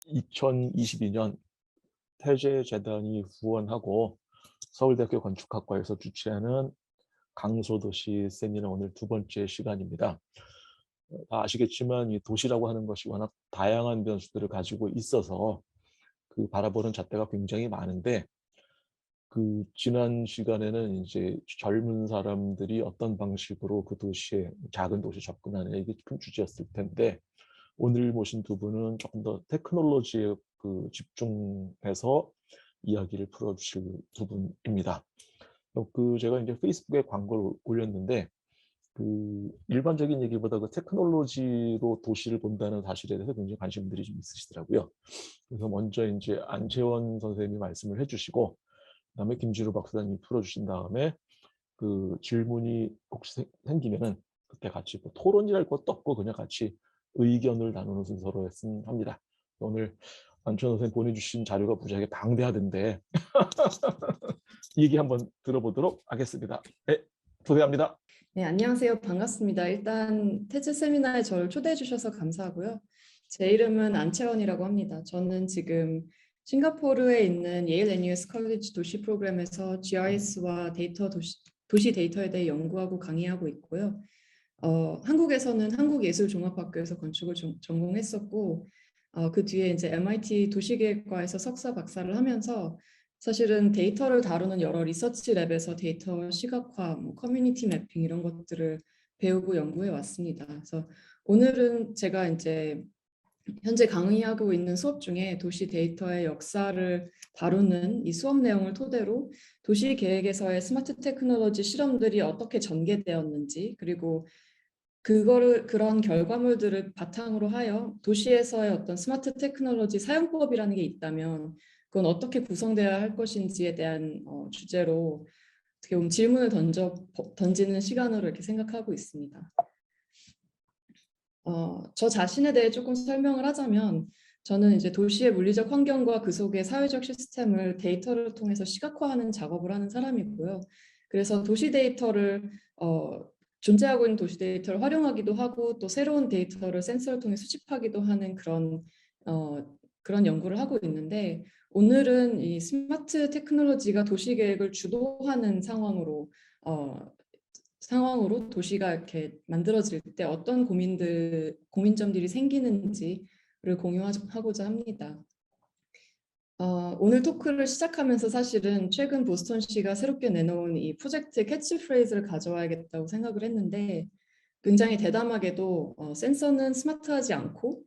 2022년 태제재단이 후원하고 서울대학교 건축학과에서 주최하는 강소도시 세미나 오늘 두 번째 시간입니다. 다 아시겠지만 이 도시라고 하는 것이 워낙 다양한 변수들을 가지고 있어서 그 바라보는 잣대가 굉장히 많은데, 그 지난 시간에는 이제 젊은 사람들이 어떤 방식으로 그 도시에, 작은 도시에 접근하느냐, 이게 큰 주제였을 텐데, 오늘 모신 두 분은 조금 더 테크놀로지에 집중해서 이야기를 풀어주실 두 분입니다. 제가 이제 페이스북에 광고를 올렸는데, 일반적인 얘기보다 그 테크놀로지로 도시를 본다는 사실에 대해서 굉장히 관심들이 좀 있으시더라고요. 그래서 먼저 이제 안채원 선생님이 말씀을 해주시고, 그다음에 김진우 박사님이 풀어주신 다음에 그 질문이 혹시 생기면은 그때 같이 뭐 토론이랄 것도 없고 그냥 같이 의견을 나누는 순서로 했으면 합니다. 오늘 안채원 선생님 보내주신 자료가 무지하게 방대하던데 얘기 한번 들어보도록 하겠습니다. 네, 소개합니다. 네, 안녕하세요. 반갑습니다. 일단 테즈 세미나에 저를 초대해 주셔서 감사하고요. 제 이름은 안채원이라고 합니다. 저는 지금 싱가포르에 있는 예일 NUS 컬리지 도시 프로그램에서 GIS와 도시 데이터에 대해 연구하고 강의하고 있고요. 한국에서는 한국예술종합학교에서 건축을 전공했었고, 그 뒤에 이제 MIT 도시계획과에서 석사 박사를 하면서 사실은 데이터를 다루는 여러 리서치 랩에서 데이터 시각화, 커뮤니티 매핑 이런 것들을 배우고 연구해 왔습니다. 그래서 오늘은 제가 이제 현재 강의하고 있는 수업 중에 도시 데이터의 역사를 다루는 이 수업 내용을 토대로 도시 계획에서의 스마트 테크놀로지 실험들이 어떻게 전개되었는지, 그리고 그런 결과물들을 바탕으로 하여 도시에서의 어떤 스마트 테크놀로지 사용법이라는 게 있다면 그건 어떻게 구성되어야 할 것인지에 대한 주제로 어떻게 보면 질문을 던지는 시간으로 이렇게 생각하고 있습니다. 저 자신에 대해 조금 설명을 하자면, 저는 이제 도시의 물리적 환경과 그 속의 사회적 시스템을 데이터를 통해서 시각화하는 작업을 하는 사람이고요. 그래서 도시 데이터를 존재하고 있는 도시 데이터를 활용하기도 하고, 또 새로운 데이터를 센서를 통해 수집하기도 하는 그런 연구를 하고 있는데, 오늘은 이 스마트 테크놀로지가 도시 계획을 주도하는 상황으로 도시가 이렇게 만들어질 때 어떤 고민점들이 생기는지를 공유하고자 합니다. 오늘 토크를 시작하면서 사실은 최근 보스턴시가 새롭게 내놓은 이 프로젝트 캐치프레이즈를 가져와야겠다고 생각을 했는데, 굉장히 대담하게도 센서는 스마트하지 않고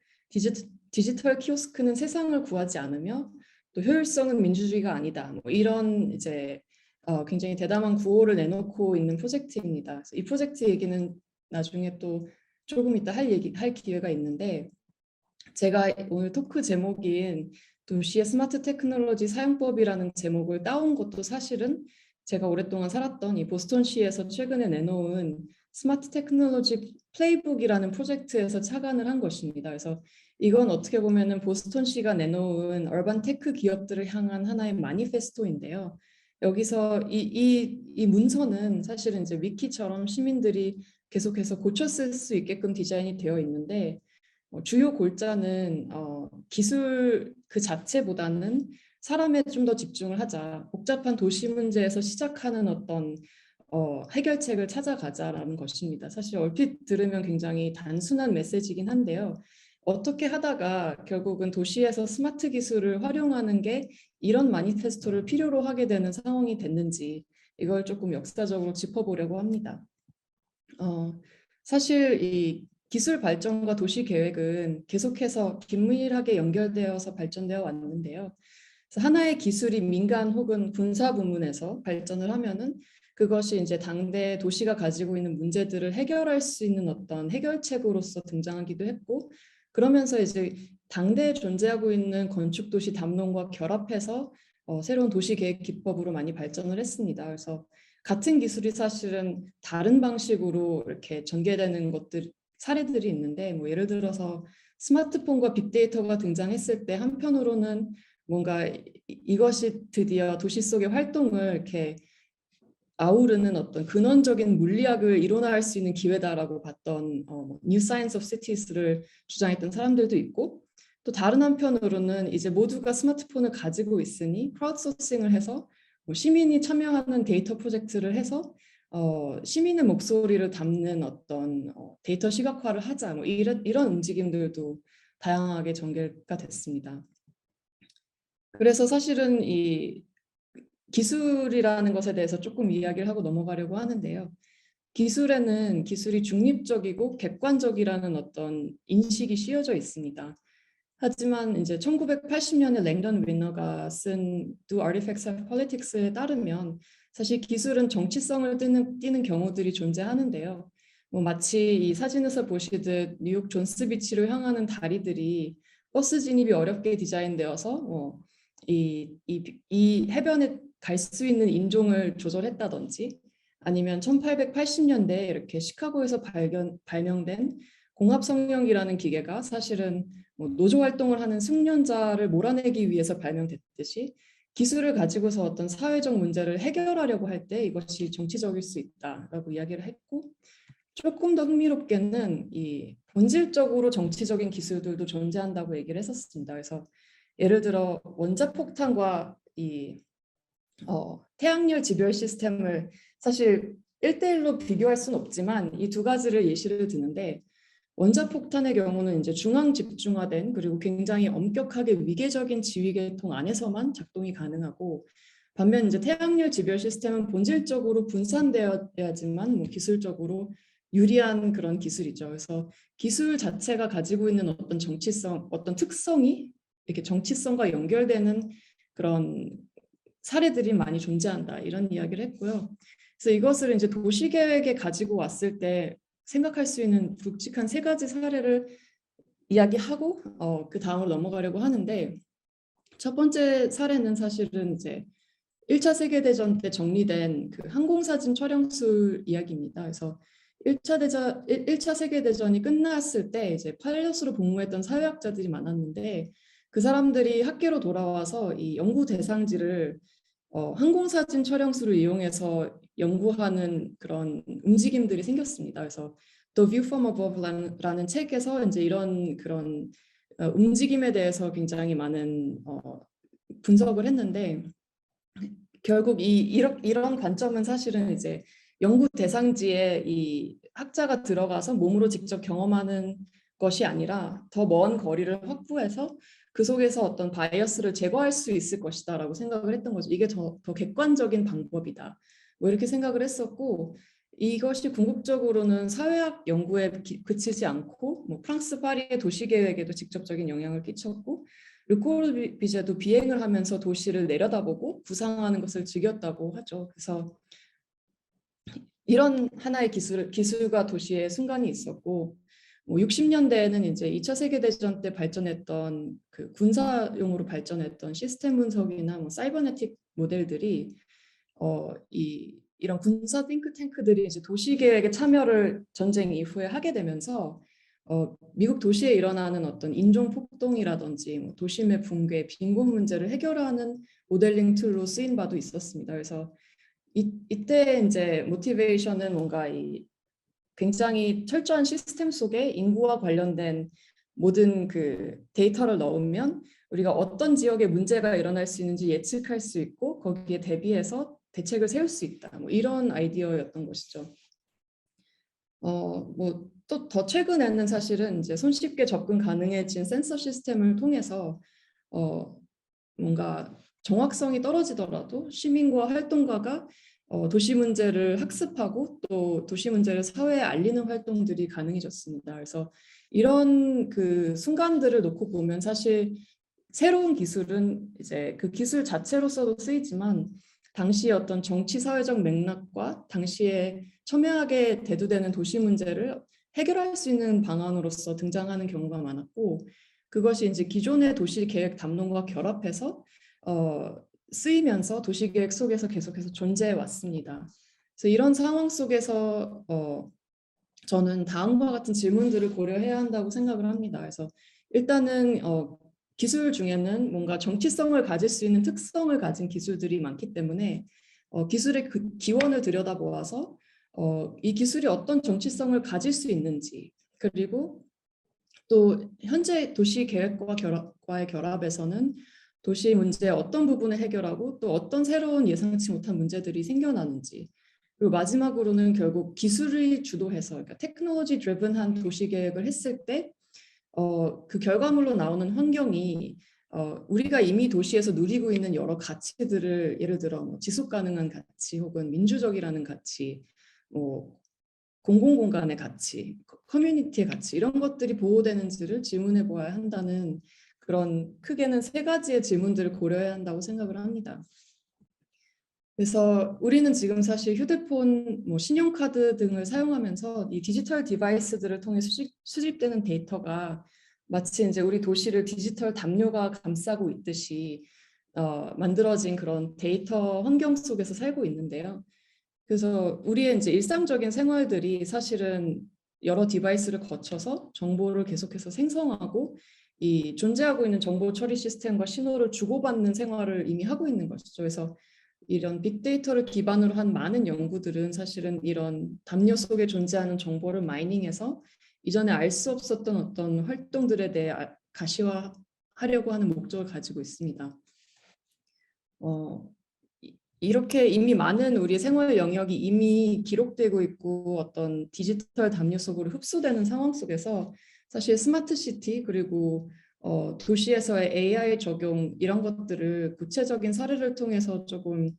디지털 키오스크는 세상을 구하지 않으며 또 효율성은 민주주의가 아니다, 이런 이제 굉장히 대담한 구호를 내놓고 있는 프로젝트입니다. 그래서 이 프로젝트 얘기는 나중에 또 조금 이따 할 기회가 있는데, 제가 오늘 토크 제목인 도시의 스마트 테크놀로지 사용법이라는 제목을 따온 것도 사실은 제가 오랫동안 살았던 이 보스턴시에서 최근에 내놓은 스마트 테크놀로지 플레이북이라는 프로젝트에서 착안을 한 것입니다. 그래서 이건 어떻게 보면은 보스턴시가 내놓은 얼반 테크 기업들을 향한 하나의 마니페스토인데요. 여기서 이 문서는 사실은 이제 위키처럼 시민들이 계속해서 고쳐 쓸 수 있게끔 디자인이 되어 있는데, 주요 골자는 기술 그 자체보다는 사람에 좀 더 집중을 하자, 복잡한 도시 문제에서 시작하는 어떤 해결책을 찾아가자라는 것입니다. 사실 얼핏 들으면 굉장히 단순한 메시지긴 한데요. 어떻게 하다가 결국은 도시에서 스마트 기술을 활용하는 게 이런 마니페스토를 필요로 하게 되는 상황이 됐는지, 이걸 조금 역사적으로 짚어보려고 합니다. 사실 이 기술 발전과 도시 계획은 계속해서 긴밀하게 연결되어서 발전되어 왔는데요. 그래서 하나의 기술이 민간 혹은 군사 부문에서 발전을 하면은 그것이 이제 당대 도시가 가지고 있는 문제들을 해결할 수 있는 어떤 해결책으로서 등장하기도 했고, 그러면서 이제 당대에 존재하고 있는 건축 도시 담론과 결합해서 새로운 도시 계획 기법으로 많이 발전을 했습니다. 그래서 같은 기술이 사실은 다른 방식으로 이렇게 전개되는 사례들이 있는데, 예를 들어서 스마트폰과 빅데이터가 등장했을 때 한편으로는 뭔가 이것이 드디어 도시 속의 활동을 이렇게 아우르는 어떤 근원적인 물리학을 이론화할 수 있는 기회다라고 봤던 뉴 사이언스 오브 시티스를 주장했던 사람들도 있고, 또 다른 한편으로는 이제 모두가 스마트폰을 가지고 있으니 크라우드 소싱을 해서 뭐 시민이 참여하는 데이터 프로젝트를 해서 시민의 목소리를 담는 어떤 데이터 시각화를 하자, 뭐 이런 움직임들도 다양하게 전개가 됐습니다. 그래서 사실은 이 기술이라는 것에 대해서 조금 이야기를 하고 넘어가려고 하는데요. 기술에는 기술이 중립적이고 객관적이라는 어떤 인식이 씌워져 있습니다. 하지만 이제 1980년에 랭던 위너가 쓴 Do Artifacts Have Politics에 따르면 사실 기술은 정치성을 띠는 경우들이 존재하는데요. 뭐 마치 이 사진에서 보시듯 뉴욕 존스비치로 향하는 다리들이 버스 진입이 어렵게 디자인되어서 이 해변에 갈 수 있는 인종을 조절했다든지, 아니면 1880년대에 이렇게 시카고에서 발명된 공합성형이라는 기계가 사실은 뭐 노조 활동을 하는 숙련자를 몰아내기 위해서 발명됐듯이 기술을 가지고서 어떤 사회적 문제를 해결하려고 할 때 이것이 정치적일 수 있다라고 이야기를 했고, 조금 더 흥미롭게는 이 본질적으로 정치적인 기술들도 존재한다고 얘기를 했었습니다. 그래서 예를 들어 원자폭탄과 이 태양열 지별 시스템을 사실 1대1로 비교할 수는 없지만 이 두 가지를 예시를 드는데, 원자폭탄의 경우는 이제 중앙 집중화된 그리고 굉장히 엄격하게 위계적인 지휘계통 안에서만 작동이 가능하고, 반면 이제 태양열 지별 시스템은 본질적으로 분산되어야지만 뭐 기술적으로 유리한 그런 기술이죠. 그래서 기술 자체가 가지고 있는 어떤 정치성, 어떤 특성이 이렇게 정치성과 연결되는 그런 사례들이 많이 존재한다, 이런 이야기를 했고요. 그래서 이것을 이제 도시계획에 가지고 왔을 때 생각할 수 있는 굵직한 3가지 사례를 이야기하고 그 다음으로 넘어가려고 하는데, 첫 번째 사례는 사실은 이제 1차 세계대전 때 정리된 그 항공사진 촬영술 이야기입니다. 그래서 1차 세계대전이 끝났을 때 이제 파일럿으로 복무했던 사회학자들이 많았는데, 그 사람들이 학계로 돌아와서 이 연구 대상지를 항공사진 촬영술을 이용해서 연구하는 그런 움직임들이 생겼습니다. 그래서 The View from Above라는 책에서 이제 이런 그런 움직임에 대해서 굉장히 많은 분석을 했는데, 결국 이런 관점은 사실은 이제 연구 대상지에 이 학자가 들어가서 몸으로 직접 경험하는 것이 아니라 더 먼 거리를 확보해서 그 속에서 어떤 바이어스를 제거할 수 있을 것이다라고 생각을 했던 거죠. 이게 더 객관적인 방법이다, 뭐 이렇게 생각을 했었고, 이것이 궁극적으로는 사회학 연구에 그치지 않고 뭐 프랑스 파리의 도시계획에도 직접적인 영향을 끼쳤고, 르코르비제도 비행을 하면서 도시를 내려다보고 구상하는 것을 즐겼다고 하죠. 그래서 이런 하나의 기술과 도시의 순간이 있었고, 뭐 60년대에는 이제 2차 세계대전 때 발전했던 그 군사용으로 발전했던 시스템 분석이나 뭐 사이버네틱 모델들이 이런 군사 띵크탱크들이 이제 도시계획에 참여를 전쟁 이후에 하게 되면서 미국 도시에 일어나는 어떤 인종 폭동이라든지 뭐 도심의 붕괴, 빈곤 문제를 해결하는 모델링 툴로 쓰인 바도 있었습니다. 그래서 이때 이제 모티베이션은 뭔가 이 굉장히 철저한 시스템 속에 인구와 관련된 모든 그 데이터를 넣으면 우리가 어떤 지역에 문제가 일어날 수 있는지 예측할 수 있고 거기에 대비해서 대책을 세울 수 있다, 뭐 이런 아이디어였던 것이죠. 뭐 또 더 최근에는 사실은 이제 손쉽게 접근 가능해진 센서 시스템을 통해서 뭔가 정확성이 떨어지더라도 시민과 활동가가 도시 문제를 학습하고 또 도시 문제를 사회에 알리는 활동들이 가능해졌습니다. 그래서 이런 그 순간들을 놓고 보면 사실 새로운 기술은 이제 그 기술 자체로서도 쓰이지만 당시의 어떤 정치 사회적 맥락과 당시에 첨예하게 대두되는 도시 문제를 해결할 수 있는 방안으로서 등장하는 경우가 많았고, 그것이 이제 기존의 도시 계획 담론과 결합해서 쓰이면서 도시 계획 속에서 계속해서 존재해 왔습니다. 그래서 이런 상황 속에서 저는 다음과 같은 질문들을 고려해야 한다고 생각을 합니다. 그래서 일단은 기술 중에는 뭔가 정치성을 가질 수 있는 특성을 가진 기술들이 많기 때문에 기술의 그 기원을 들여다보아서 이 기술이 어떤 정치성을 가질 수 있는지, 그리고 또 현재 도시 계획과의 결합에서는 도시 문제의 어떤 부분을 해결하고 또 어떤 새로운 예상치 못한 문제들이 생겨나는지, 그리고 마지막으로는 결국 기술이 주도해서, 그러니까 테크놀로지 드리븐한 도시 계획을 했을 때 그 결과물로 나오는 환경이 우리가 이미 도시에서 누리고 있는 여러 가치들을, 예를 들어 뭐 지속 가능한 가치 혹은 민주적이라는 가치, 뭐 공공공간의 가치, 커뮤니티의 가치, 이런 것들이 보호되는지를 질문해 보아야 한다는, 그런 크게는 세 가지의 질문들을 고려해야 한다고 생각을 합니다. 그래서 우리는 지금 사실 휴대폰, 뭐 신용카드 등을 사용하면서 이 디지털 디바이스들을 통해 수집되는 데이터가 마치 이제 우리 도시를 디지털 담요가 감싸고 있듯이 만들어진 그런 데이터 환경 속에서 살고 있는데요. 그래서 우리의 이제 일상적인 생활들이 사실은 여러 디바이스를 거쳐서 정보를 계속해서 생성하고 이 존재하고 있는 정보 처리 시스템과 신호를 주고받는 생활을 이미 하고 있는 것이죠. 그래서 이런 빅데이터를 기반으로 한 많은 연구들은 사실은 이런 담요 속에 존재하는 정보를 마이닝해서 이전에 알 수 없었던 어떤 활동들에 대해 가시화하려고 하는 목적을 가지고 있습니다. 이렇게 이미 많은 우리 생활 영역이 이미 기록되고 있고 어떤 디지털 담요 속으로 흡수되는 상황 속에서 사실 스마트 시티, 그리고 도시에서의 AI 적용, 이런 것들을 구체적인 사례를 통해서 조금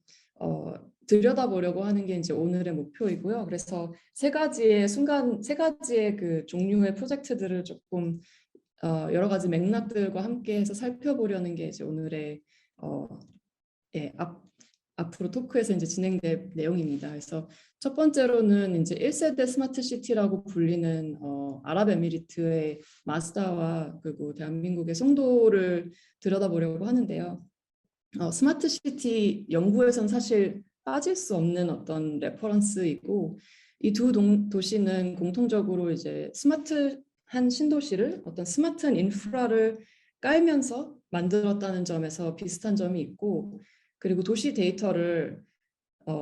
들여다보려고 하는 게 이제 오늘의 목표이고요. 그래서 세 가지의 그 종류의 프로젝트들을 조금 여러 가지 맥락들과 함께해서 살펴보려는 게 이제 오늘의 예, 앞으로 토크에서 이제 진행될 내용입니다. 그래서 첫 번째로는 이제 1세대 스마트 시티라고 불리는 아랍에미리트의 마스다와 그리고 대한민국의 송도를 들여다보려고 하는데요. 스마트 시티 연구에선 사실 빠질 수 없는 어떤 레퍼런스이고, 이 두 도시는 공통적으로 이제 스마트한 신도시를, 어떤 스마트한 인프라를 깔면서 만들었다는 점에서 비슷한 점이 있고, 그리고 도시 데이터를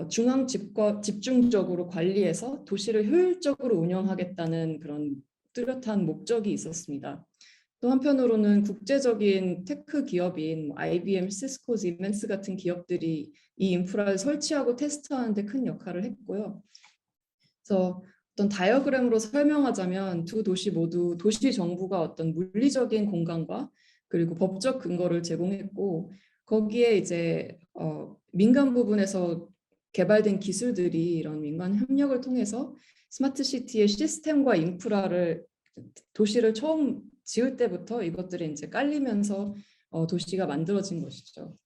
중앙 집중적으로 관리해서 도시를 효율적으로 운영하겠다는 그런 뚜렷한 목적이 있었습니다. 또 한편으로는 국제적인 테크 기업인 IBM, 시스코, 시멘스 같은 기업들이 이 인프라를 설치하고 테스트하는 데 큰 역할을 했고요. 그래서 어떤 다이어그램으로 설명하자면 두 도시 모두 도시 정부가 어떤 물리적인 공간과 그리고 법적 근거를 제공했고, 거기에 이제 민간 부분에서 개발된 기술들이 이런 민간 협력을 통해서 스마트 시티의 시스템과 인프라를, 도시를 처음 지을 때부터 이것들이 이제 깔리면서 도시가 만들어진 것이죠.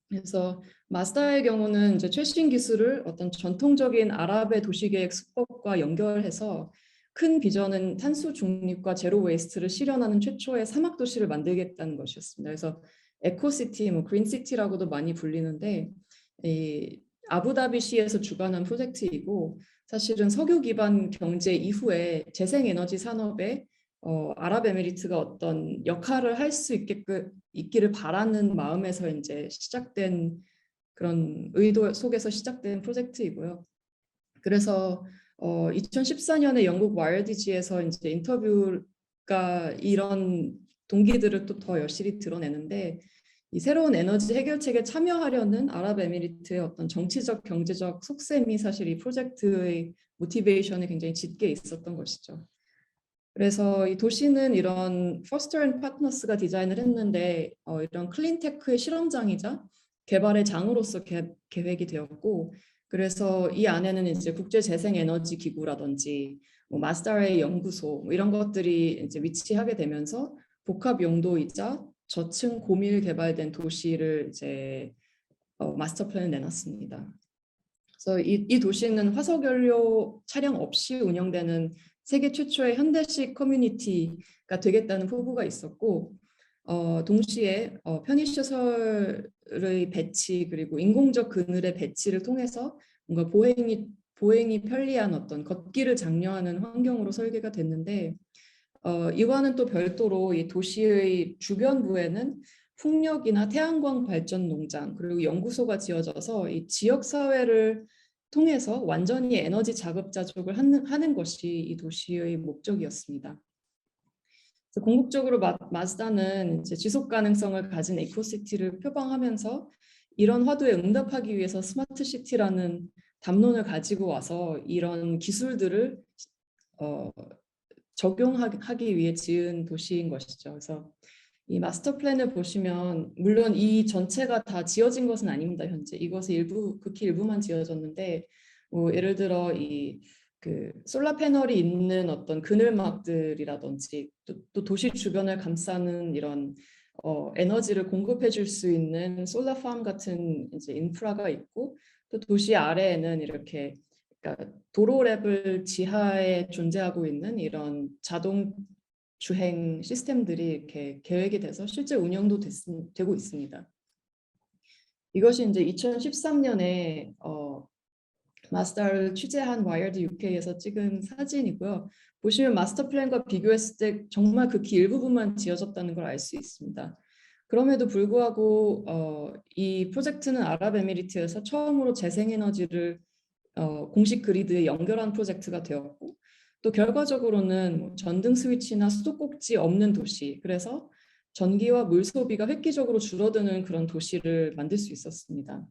그래서 마스다의 경우는 이제 최신 기술을 어떤 전통적인 아랍의 도시계획 수법과 연결해서 큰 비전은 탄소 중립과 제로 웨이스트를 실현하는 최초의 사막 도시를 만들겠다는 것이었습니다. 그래서 에코시티, 뭐 그린시티라고도 많이 불리는데, 이 아부다비시에서 주관한 프로젝트이고, 사실은 석유 기반 경제 이후에 재생에너지 산업에 아랍에미리트가 어떤 역할을 할 수 있기를 바라는 마음에서 이제 시작된, 그런 의도 속에서 시작된 프로젝트이고요. 그래서 2014년에 영국 와일디지에서 이제 인터뷰가 이런 동기들을 또 더 여실히 드러내는데, 이 새로운 에너지 해결책에 참여하려는 아랍에미리트의 어떤 정치적, 경제적 속셈이 사실 이 프로젝트의 모티베이션에 굉장히 짙게 있었던 것이죠. 그래서 이 도시는 이런 포스터 앤 파트너스가 디자인을 했는데 이런 클린테크의 실험장이자 개발의 장으로서 계획이 되었고, 그래서 이 안에는 이제 국제재생에너지 기구라든지 뭐 마스다레이 연구소, 뭐 이런 것들이 이제 위치하게 되면서 복합 용도이자 저층 고밀 개발된 도시를 이제 마스터 플랜을 내놨습니다. 그래서 이 도시는 화석연료 차량 없이 운영되는 세계 최초의 현대식 커뮤니티가 되겠다는 포부가 있었고, 동시에 편의시설의 배치, 그리고 인공적 그늘의 배치를 통해서 뭔가 보행이 편리한 어떤 걷기를 장려하는 환경으로 설계가 됐는데, 이와는 또 별도로 이 도시의 주변부에는 풍력이나 태양광 발전 농장, 그리고 연구소가 지어져서 이 지역 사회를 통해서 완전히 에너지 자급자족을 하는 것이 이 도시의 목적이었습니다. 그래서 궁극적으로 마즈다는 이제 지속 가능성을 가진 에코시티를 표방하면서 이런 화두에 응답하기 위해서 스마트 시티라는 담론을 가지고 와서 이런 기술들을 적용하기 위해 지은 도시인 것이죠. 그래서 이 마스터 플랜을 보시면 물론 이 전체가 다 지어진 것은 아닙니다. 현재 이것의 일부 극히 일부만 지어졌는데 뭐 예를 들어 이 그 솔라 패널이 있는 어떤 그늘막들이라든지 또 도시 주변을 감싸는 이런 에너지를 공급해 줄 수 있는 솔라 팜 같은 이제 인프라가 있고 또 도시 아래에는 이렇게 그러니까 도로 레벨 지하에 존재하고 있는 이런 자동 주행 시스템들이 이렇게 계획이 돼서 실제 운영도 되고 있습니다. 이것이 이제 2013년에 마스터를 취재한 와이어드 UK에서 찍은 사진이고요. 보시면 마스터 플랜과 비교했을 때 정말 극히 일부분만 지어졌다는 걸 알 수 있습니다. 그럼에도 불구하고 이 프로젝트는 아랍에미리트에서 처음으로 재생에너지를 공식 그리드에 연결한 프로젝트가 되었고 또 결과적으로는 뭐 전등 스위치나 수도꼭지 없는 도시, 그래서 전기와 물 소비가 획기적으로 줄어드는 그런 도시를 만들 수 있었습니다.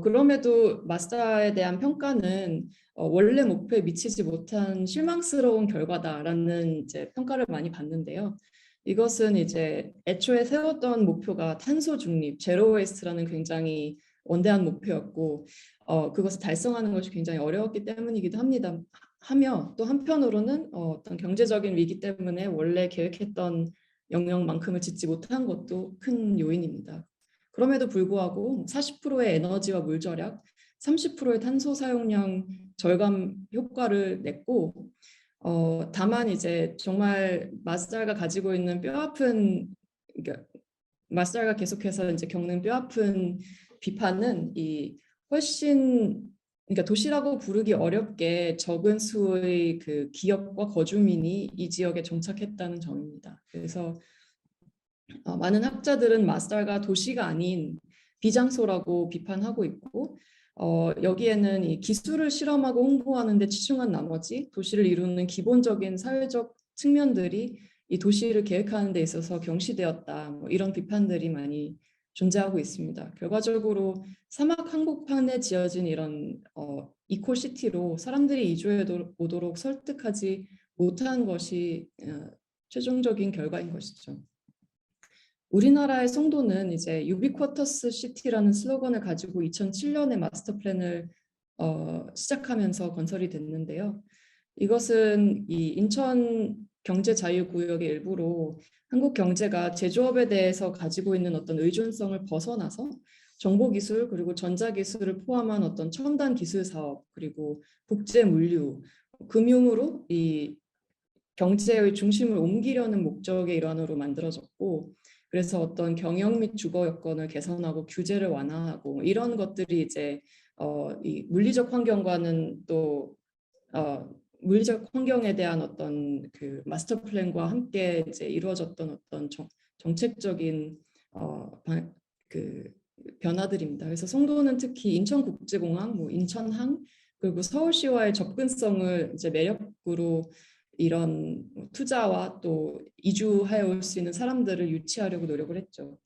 그럼에도 마스다에 대한 평가는 원래 목표에 미치지 못한 실망스러운 결과다라는 이제 평가를 많이 받는데요. 이것은 이제 애초에 세웠던 목표가 탄소 중립, 제로 웨이스트라는 굉장히 원대한 목표였고 그것을 달성하는 것이 굉장히 어려웠기 때문이기도 합니다. 하며 또 한편으로는 어떤 경제적인 위기 때문에 원래 계획했던 영역만큼을 짓지 못한 것도 큰 요인입니다. 그럼에도 불구하고 40%의 에너지와 물 절약, 30%의 탄소 사용량 절감 효과를 냈고 다만 이제 정말 마스다가 가지고 있는 뼈아픈 그러니까 마스다가 계속해서 이제 겪는 뼈아픈 비판은 이 훨씬 그러니까 도시라고 부르기 어렵게 적은 수의 그 기업과 거주민이 이 지역에 정착했다는 점입니다. 그래서 많은 학자들은 마스다가 도시가 아닌 비장소라고 비판하고 있고 여기에는 이 기술을 실험하고 홍보하는 데 치중한 나머지 도시를 이루는 기본적인 사회적 측면들이 이 도시를 계획하는 데 있어서 경시되었다. 뭐 이런 비판들이 많이 존재하고 있습니다. 결과적으로 사막 한복판에 지어진 이런 이코시티로 사람들이 이주해 오도록 설득하지 못한 것이 최종적인 결과인 것이죠. 우리나라의 송도는 이제 유비쿼터스 시티라는 슬로건을 가지고 2007년에 마스터 플랜을 시작하면서 건설이 됐는데요. 이것은 이 인천 경제자유구역의 일부로 한국 경제가 제조업에 대해서 가지고 있는 어떤 의존성을 벗어나서 정보기술 그리고 전자기술을 포함한 어떤 첨단 기술 사업 그리고 국제 물류, 금융으로 이 경제의 중심을 옮기려는 목적의 일환으로 만들어졌고 그래서 어떤 경영 및 주거 여건을 개선하고 규제를 완화하고 이런 것들이 이제 이 물리적 환경과는 또 물리적 환경에 대한 어떤 그 마스터 플랜과 함께 이제 이루어졌던 어떤 정책적인 그 변화들입니다. 그래서 송도는 특히 인천국제공항, 뭐 인천항 그리고 서울시와의 접근성을 이제 매력으로 이런 투자와 또 이주해 올 수 있는 사람들을 유치하려고 노력을 했죠.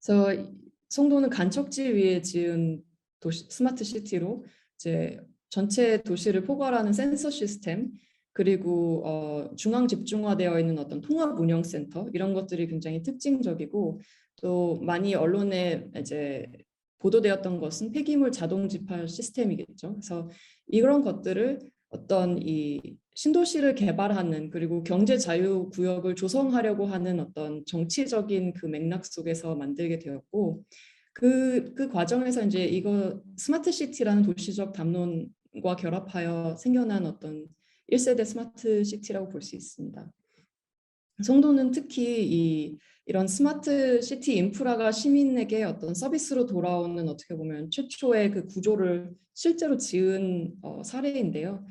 그래서 송도는 간척지 위에 지은 도시, 스마트 시티로 이제 전체 도시를 포괄하는 센서 시스템 그리고 중앙 집중화되어 있는 어떤 통합 운영 센터 이런 것들이 굉장히 특징적이고 또 많이 언론에 이제 보도되었던 것은 폐기물 자동 집할 시스템이겠죠. 그래서 이런 것들을 어떤 이 신도시를 개발하는 그리고 경제 자유 구역을 조성하려고 하는 어떤 정치적인 그 맥락 속에서 만들게 되었고 그 과정에서 이제 이거 스마트 시티라는 도시적 담론과 결합하여 생겨난 어떤 1세대 스마트 시티라고 볼 수 있습니다. 송도는 특히 이런 스마트 시티 인프라가 시민에게 어떤 서비스로 돌아오는 어떻게 보면 최초의 그 구조를 실제로 지은 사례인데요.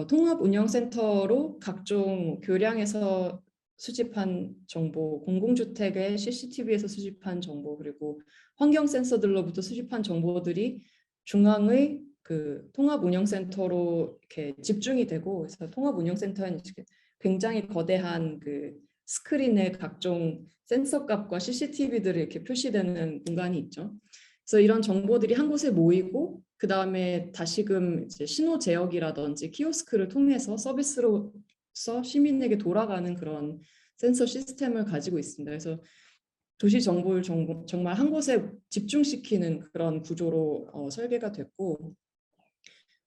통합 운영센터로 각종 교량에서 수집한 정보, 공공주택의 CCTV에서 수집한 정보, 그리고 환경 센서들로부터 수집한 정보들이 중앙의 그 통합 운영센터로 이렇게 집중이 되고, 그래서 통합 운영센터에는 굉장히 거대한 그 스크린에 각종 센서 값과 CCTV들이 이렇게 표시되는 공간이 있죠. 그래서 이런 정보들이 한 곳에 모이고 그 다음에 다시금 이제 신호 제어기라든지 키오스크를 통해서 서비스로서 시민에게 돌아가는 그런 센서 시스템을 가지고 있습니다. 그래서 도시 정보를 정말 한 곳에 집중시키는 그런 구조로 설계가 됐고,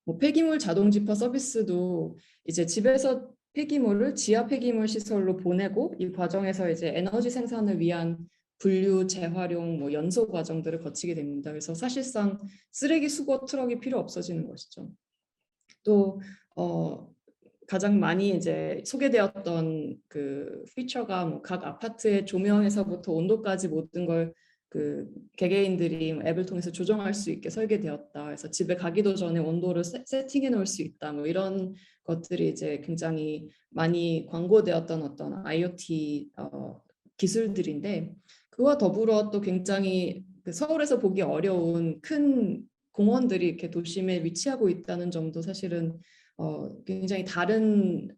뭐 폐기물 자동 집화 서비스도 이제 집에서 폐기물을 지하 폐기물 시설로 보내고 이 과정에서 이제 에너지 생산을 위한 분류, 재활용, 뭐 연소 과정들을 거치게 됩니다. 그래서 사실상 쓰레기 수거 트럭이 필요 없어지는 것이죠. 또 가장 많이 이제 소개되었던 그 피처가 뭐 각 아파트의 조명에서부터 온도까지 모든 걸 그 개개인들이 앱을 통해서 조정할 수 있게 설계되었다. 그래서 집에 가기도 전에 온도를 세팅해 놓을 수 있다. 뭐 이런 것들이 이제 굉장히 많이 광고되었던 어떤 IoT 기술들인데, 그와 더불어 또 굉장히 그 서울에서 보기 어려운 큰 공원들이 이렇게 도심에 위치하고 있다는 점도 사실은 굉장히 다른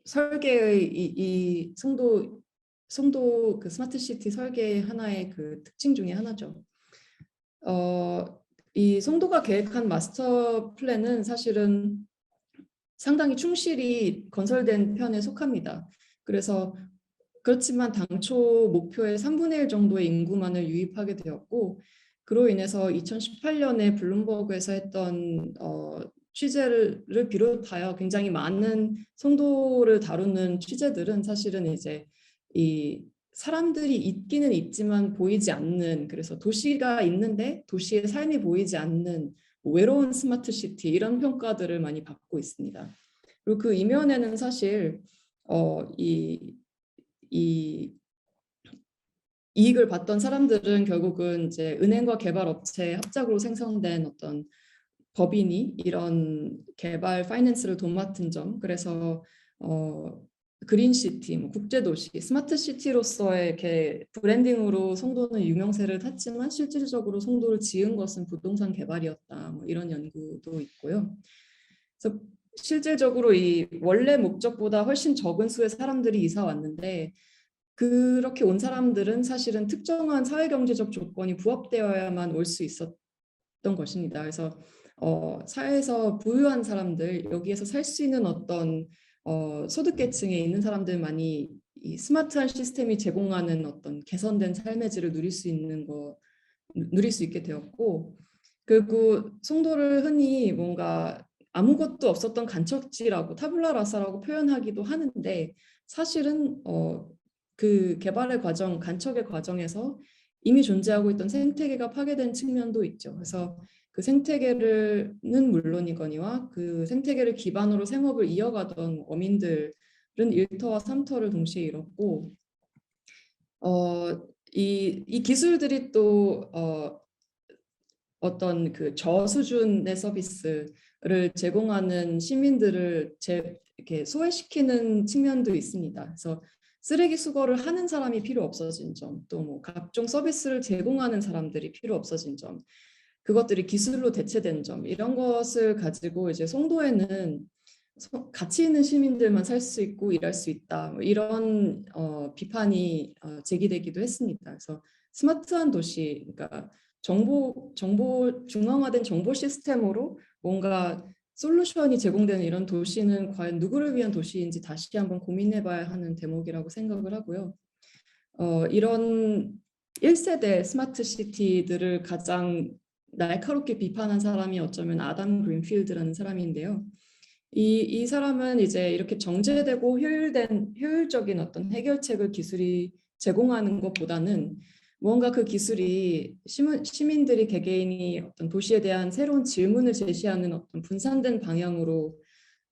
설계의 이 송도 그 스마트 시티 설계의 하나의 그 특징 중에 하나죠. 이 송도가 계획한 마스터 플랜은 사실은 상당히 충실히 건설된 편에 속합니다. 그래서 그렇지만 당초 목표의 3분의 1 정도의 인구만을 유입하게 되었고, 그로 인해서 2018년에 블룸버그에서 했던 취재를 비롯하여 굉장히 많은 송도를 다루는 취재들은 사실은 이제 이 사람들이 있기는 있지만 보이지 않는, 그래서 도시가 있는데 도시의 삶이 보이지 않는 외로운 스마트 시티, 이런 평가들을 많이 받고 있습니다. 그리고 그 이면에는 사실 이 이익을 받던 사람들은 결국은 이제 은행과 개발업체의 합작으로 생성된 어떤 법인이 이런 개발 파이낸스를 도맡은 점, 그래서 그린시티, 뭐 국제도시, 스마트시티로서의 이렇게 브랜딩으로 송도는 유명세를 탔지만 실질적으로 송도를 지은 것은 부동산 개발이었다. 뭐 이런 연구도 있고요. 그래서 실질적으로 이 원래 목적보다 훨씬 적은 수의 사람들이 이사 왔는데, 그렇게 온 사람들은 사실은 특정한 사회경제적 조건이 부합되어야만 올 수 있었던 것입니다. 그래서 사회에서 부유한 사람들, 여기에서 살 수 있는 어떤 소득계층에 있는 사람들만이 이 스마트한 시스템이 제공하는 어떤 개선된 삶의 질을 누릴 수 있게 되었고, 그리고 송도를 흔히 뭔가 아무것도 없었던 간척지라고, 타블라 라사라고 표현하기도 하는데, 사실은 그 개발의 과정, 간척의 과정에서 이미 존재하고 있던 생태계가 파괴된 측면도 있죠. 그래서 그 생태계는 물론이거니와 그 생태계를 기반으로 생업을 이어가던 어민들은 1터와 3터를 동시에 잃었고, 이 기술들이 또 어떤 그 저수준의 서비스를 제공하는 시민들을 이렇게 소외시키는 측면도 있습니다. 그래서 쓰레기 수거를 하는 사람이 필요 없어진 점, 또 뭐 각종 서비스를 제공하는 사람들이 필요 없어진 점, 그것들이 기술로 대체된 점, 이런 것을 가지고 이제 송도에는 가치 있는 시민들만 살 수 있고 일할 수 있다, 뭐 이런 비판이 제기되기도 했습니다. 그래서 스마트한 도시, 그러니까 중앙화된 정보 시스템으로 뭔가 솔루션이 제공되는 이런 도시는 과연 누구를 위한 도시인지 다시 한번 고민해봐야 하는 대목이라고 생각을 하고요. 이런 1세대 스마트 시티들을 가장 날카롭게 비판한 사람이 어쩌면 아담 그린필드라는 사람인데요. 이 사람은 이제 이렇게 정제되고 효율적인 어떤 해결책을 기술이 제공하는 것보다는 뭔가 그 기술이 시민들이 개개인이 어떤 도시에 대한 새로운 질문을 제시하는 어떤 분산된 방향으로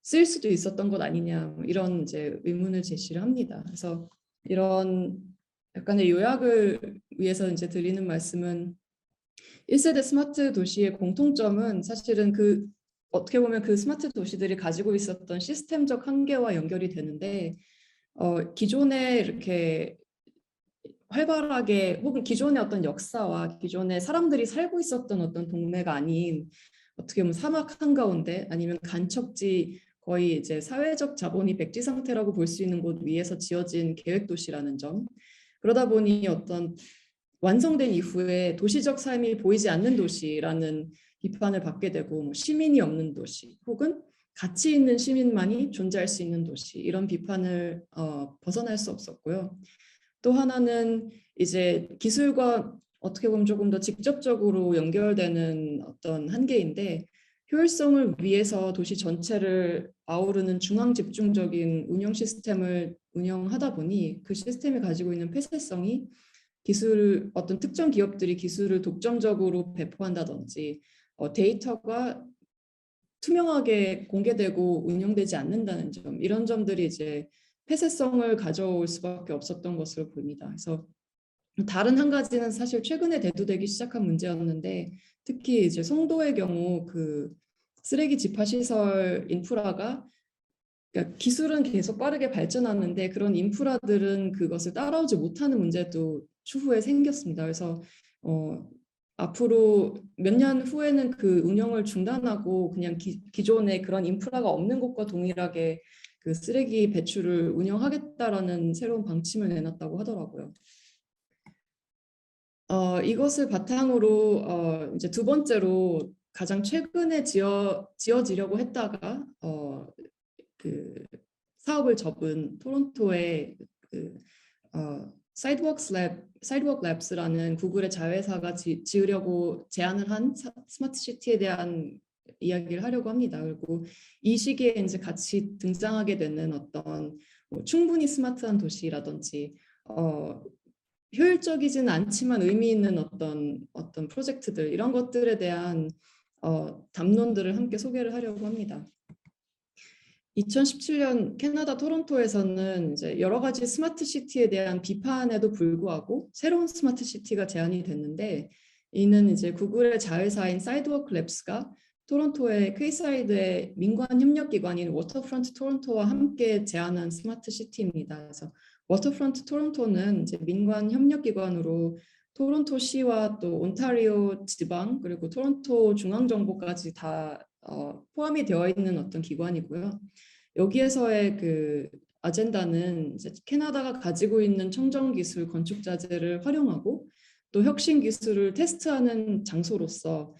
쓰일 수도 있었던 것 아니냐, 이런 이제 의문을 제시를 합니다. 그래서 이런 약간의 요약을 위해서 이제 드리는 말씀은, 1세대 스마트 도시의 공통점은 사실은 어떻게 보면 그 스마트 도시들이 가지고 있었던 시스템적 한계와 연결이 되는데, 기존에 이렇게 활발하게, 혹은 기존의 어떤 역사와 기존에 사람들이 살고 있었던 어떤 동네가 아닌, 어떻게 보면 사막 한가운데 아니면 간척지 거의 이제 사회적 자본이 백지 상태라고 볼 수 있는 곳 위에서 지어진 계획 도시라는 점. 그러다 보니 어떤 완성된 이후에 도시적 삶이 보이지 않는 도시라는 비판을 받게 되고, 뭐 시민이 없는 도시 혹은 가치 있는 시민만이 존재할 수 있는 도시, 이런 비판을 벗어날 수 없었고요. 또 하나는 이제 기술과 어떻게 보면 조금 더 직접적으로 연결되는 어떤 한계인데, 효율성을 위해서 도시 전체를 아우르는 중앙 집중적인 운영 시스템을 운영하다 보니 그 시스템이 가지고 있는 폐쇄성이 어떤 특정 기업들이 기술을 독점적으로 배포한다든지 데이터가 투명하게 공개되고 운영되지 않는다는 점, 이런 점들이 이제 폐쇄성을 가져올 수밖에 없었던 것으로 보입니다. 그래서 다른 한 가지는 사실 최근에 대두되기 시작한 문제였는데, 특히 이제 송도의 경우 그 쓰레기 집화 시설 인프라가, 그러니까 기술은 계속 빠르게 발전하는데 그런 인프라들은 그것을 따라오지 못하는 문제도 추후에 생겼습니다. 그래서 앞으로 몇 년 후에는 그 운영을 중단하고 그냥 기존의 그런 인프라가 없는 곳과 동일하게 그 쓰레기 배출을 운영하겠다라는 새로운 방침을 내놨다고 하더라고요. 이것을 바탕으로 이제 두 번째로 가장 최근에 지어지려고 했다가 그 사업을 접은 토론토의 그 사이드워크 랩스라는 구글의 자회사가 지으려고 제안을 한 스마트 시티에 대한 이야기를 하려고 합니다. 그리고 이 시기에 이제 같이 등장하게 되는 어떤 충분히 스마트한 도시라든지 효율적이지는 않지만 의미 있는 어떤 프로젝트들, 이런 것들에 대한 담론들을 함께 소개를 하려고 합니다. 2017년 캐나다 토론토에서는 이제 여러 가지 스마트 시티에 대한 비판에도 불구하고 새로운 스마트 시티가 제안이 됐는데, 이는 이제 구글의 자회사인 사이드워크 랩스가 토론토의 퀘이사이드의 민관 협력 기관인 워터프론트 토론토와 함께 제안한 스마트 시티입니다. 그래서 워터프론트 토론토는 이제 민관 협력 기관으로 토론토 시와 또 온타리오 지방 그리고 토론토 중앙 정부까지 다 포함이 되어 있는 어떤 기관이고요. 여기에서의 그 아젠다는 이제 캐나다가 가지고 있는 청정 기술 건축 자재를 활용하고 또 혁신 기술을 테스트하는 장소로서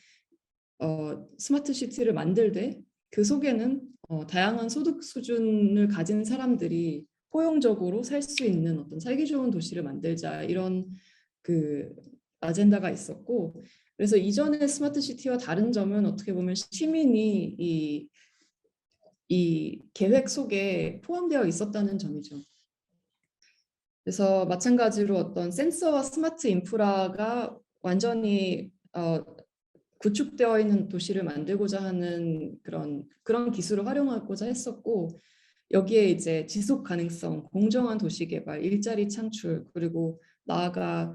스마트 시티를 만들되, 그 속에는 다양한 소득 수준을 가진 사람들이 포용적으로 살 수 있는 어떤 살기 좋은 도시를 만들자, 이런 그 아젠다가 있었고, 그래서 이전의 스마트 시티와 다른 점은 어떻게 보면 시민이 이 계획 속에 포함되어 있었다는 점이죠. 그래서 마찬가지로 어떤 센서와 스마트 인프라가 완전히 구축되어 있는 도시를 만들고자 하는 그런 기술을 활용하고자 했었고, 여기에 이제 지속 가능성, 공정한 도시 개발, 일자리 창출, 그리고 나아가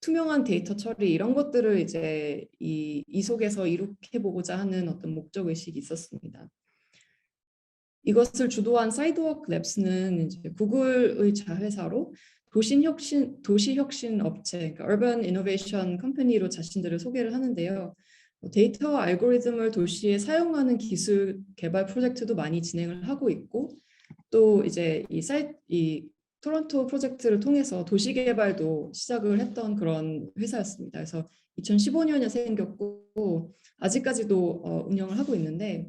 투명한 데이터 처리, 이런 것들을 이제 이 속에서 이룩해 보고자 하는 어떤 목적 의식이 있었습니다. 이것을 주도한 사이드워크 랩스는 이제 구글의 자회사로 도시 혁신 업체, 그러니까 Urban Innovation Company로 자신들을 소개를 하는데요. 데이터와 알고리즘을 도시에 사용하는 기술 개발 프로젝트도 많이 진행을 하고 있고, 또 이제 이 토론토 프로젝트를 통해서 도시 개발도 시작을 했던 그런 회사였습니다. 그래서 2015년에 생겼고 아직까지도 운영을 하고 있는데,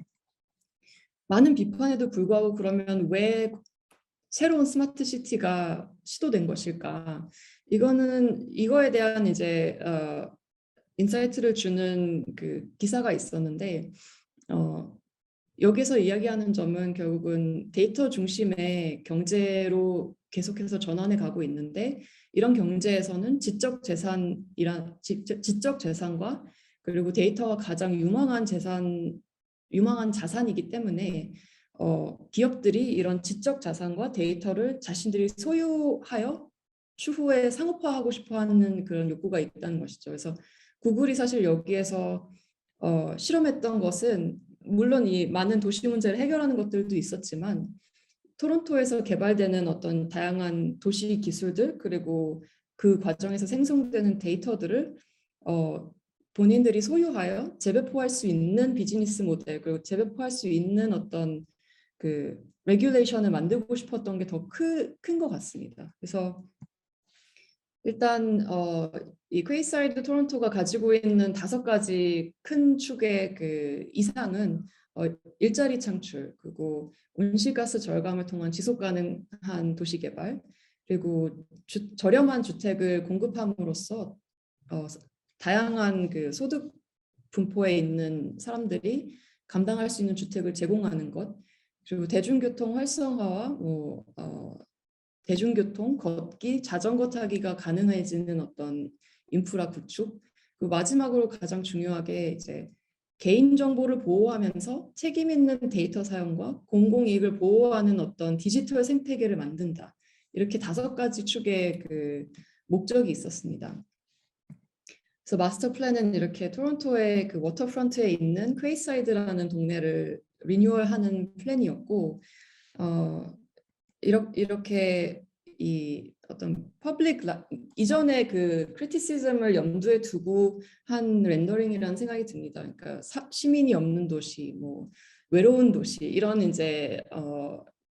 많은 비판에도 불구하고 그러면 왜 새로운 스마트 시티가 시도된 것일까? 이거에 대한 이제 인사이트를 주는 그 기사가 있었는데, 여기서 이야기하는 점은 결국은 데이터 중심의 경제로 계속해서 전환해 가고 있는데, 이런 경제에서는 지적 재산과 그리고 데이터가 가장 유망한 자산이기 때문에 기업들이 이런 지적 자산과 데이터를 자신들이 소유하여 추후에 상업화하고 싶어하는 그런 욕구가 있다는 것이죠. 그래서 구글이 사실 여기에서 실험했던 것은, 물론 이 많은 도시 문제를 해결하는 것들도 있었지만, 토론토에서 개발되는 어떤 다양한 도시 기술들, 그리고 그 과정에서 생성되는 데이터들을 본인들이 소유하여 재배포할 수 있는 비즈니스 모델, 그리고 재배포할 수 있는 어떤 그 레귤레이션을 만들고 싶었던 게 더 큰 것 같습니다. 그래서 일단 이 퀘이사이드 토론토가 가지고 있는 5가지 큰 축의 그 이상은 일자리 창출, 그리고 온실가스 절감을 통한 지속 가능한 도시 개발, 그리고 저렴한 주택을 공급함으로써 다양한 그 소득 분포에 있는 사람들이 감당할 수 있는 주택을 제공하는 것, 그리고 대중교통 활성화와 대중교통, 걷기, 자전거 타기가 가능해지는 어떤 인프라 구축, 그리고 마지막으로 가장 중요하게 이제 개인정보를 보호하면서 책임 있는 데이터 사용과 공공이익을 보호하는 어떤 디지털 생태계를 만든다. 이렇게 5가지 축의 그 목적이 있었습니다. 그래서 마스터 플랜은 이렇게 토론토의 그 워터프런트에 있는 퀘이사이드라는 동네를 리뉴얼하는 플랜이었고, 이렇게 이 어떤 이전에 그 크리티시즘을 염두에 두고 한 렌더링이라는 생각이 듭니다. 그러니까 시민이 없는 도시, 뭐 외로운 도시 이런 이제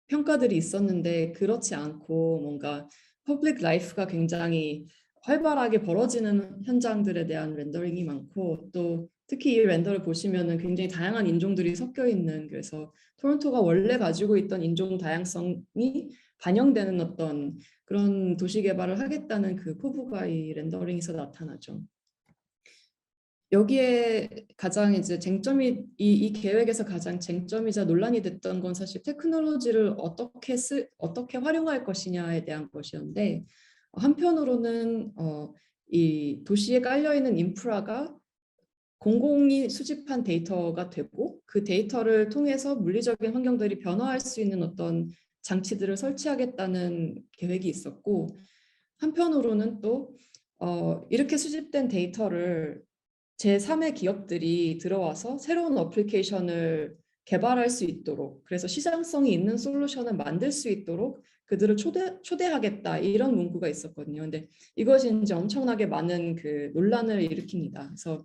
평가들이 있었는데 그렇지 않고 뭔가 퍼블릭 라이프가 굉장히 활발하게 벌어지는 현장들에 대한 렌더링이 많고, 또 특히 이 렌더를 보시면은 굉장히 다양한 인종들이 섞여 있는, 그래서 토론토가 원래 가지고 있던 인종 다양성이 반영되는 어떤 그런 도시 개발을 하겠다는 그 포부가 이 렌더링에서 나타나죠. 여기에 가장 이제 쟁점이 이 계획에서 가장 쟁점이자 논란이 됐던 건 사실 테크놀로지를 어떻게 활용할 것이냐에 대한 것이었는데, 한편으로는 이 도시에 깔려 있는 인프라가 공공이 수집한 데이터가 되고, 그 데이터를 통해서 물리적인 환경들이 변화할 수 있는 어떤 장치들을 설치하겠다는 계획이 있었고, 한편으로는 또 이렇게 수집된 데이터를 제3의 기업들이 들어와서 새로운 어플리케이션을 개발할 수 있도록, 그래서 시장성이 있는 솔루션을 만들 수 있도록 그들을 초대하겠다, 이런 문구가 있었거든요. 근데 이것이 이제 엄청나게 많은 그 논란을 일으킵니다. 그래서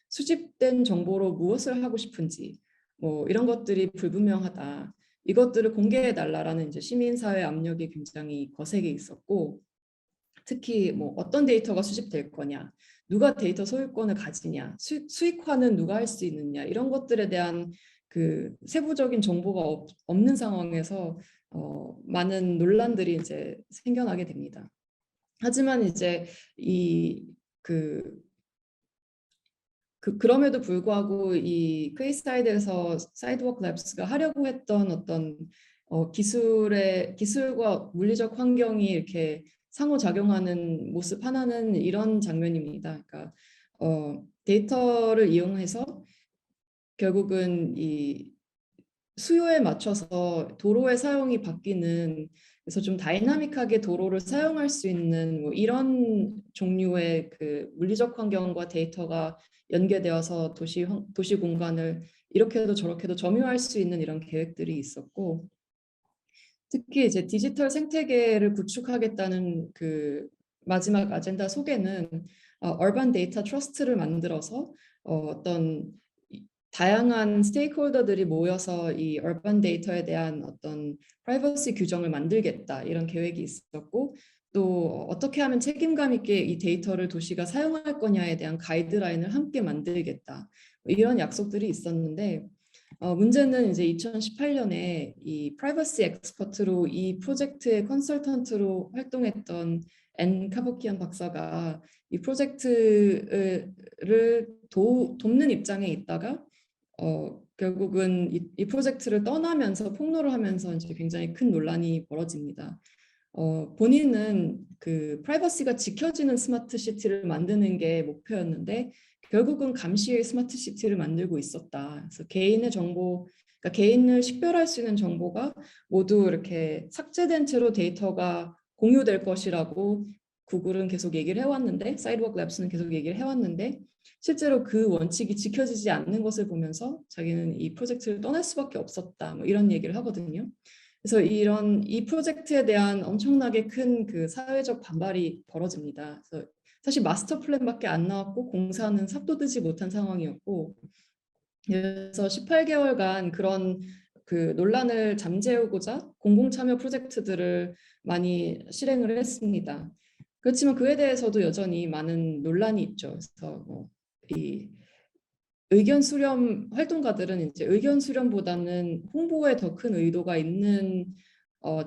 수집된 정보로 무엇을 하고 싶은지, 뭐 이런 것들이 불분명하다, 이것들을 공개해달라라는 이제 시민사회 압력이 굉장히 거세게 있었고, 특히 뭐 어떤 데이터가 수집될 거냐, 누가 데이터 소유권을 가지냐, 수익화는 누가 할 수 있느냐, 이런 것들에 대한 그 세부적인 정보가 없는 상황에서 많은 논란들이 이제 생겨나게 됩니다. 하지만 이제 그럼에도 불구하고 이 퀘이사이드에서 사이드워크 랩스가 하려고 했던 어떤 기술과 물리적 환경이 이렇게 상호작용하는 모습 하나는 이런 장면입니다. 그러니까 데이터를 이용해서 결국은 이 수요에 맞춰서 도로의 사용이 바뀌는, 그래서 좀 다이나믹하게 도로를 사용할 수 있는 뭐 이런 종류의 그 물리적 환경과 데이터가 연계되어서 도시 공간을 이렇게도 저렇게도 점유할 수 있는 이런 계획들이 있었고, 특히 이제 디지털 생태계를 구축하겠다는 그 마지막 아젠다 속에는 얼반 데이터 트러스트를 만들어서 어떤 다양한 스테이크홀더들이 모여서 이 얼반 데이터에 대한 어떤 프라이버시 규정을 만들겠다, 이런 계획이 있었고, 또 어떻게 하면 책임감 있게 이 데이터를 도시가 사용할 거냐에 대한 가이드라인을 함께 만들겠다, 이런 약속들이 있었는데, 문제는 이제 2018년에 이 프라이버시 엑스퍼트로 이 프로젝트의 컨설턴트로 활동했던 앤 카보키안 박사가 이 프로젝트를 돕는 입장에 있다가 결국은 이 프로젝트를 떠나면서 폭로를 하면서 이제 굉장히 큰 논란이 벌어집니다. 본인은 그 프라이버시가 지켜지는 스마트 시티를 만드는 게 목표였는데 결국은 감시의 스마트 시티를 만들고 있었다. 그래서 개인의 정보, 그러니까 개인을 식별할 수 있는 정보가 모두 이렇게 삭제된 채로 데이터가 공유될 것이라고 구글은 계속 얘기를 해왔는데, 사이드워크 랩스는 계속 얘기를 해왔는데, 실제로 그 원칙이 지켜지지 않는 것을 보면서 자기는 이 프로젝트를 떠날 수밖에 없었다, 뭐 이런 얘기를 하거든요. 그래서 이 프로젝트에 대한 엄청나게 큰 그 사회적 반발이 벌어집니다. 그래서 사실 마스터 플랜밖에 안 나왔고 공사는 삽도 뜨지 못한 상황이었고, 그래서 18개월간 그런 그 논란을 잠재우고자 공공참여 프로젝트들을 많이 실행을 했습니다. 그렇지만 그에 대해서도 여전히 많은 논란이 있죠. 그래서 이 의견 수렴 활동가들은 이제 의견 수렴보다는 홍보에 더 큰 의도가 있는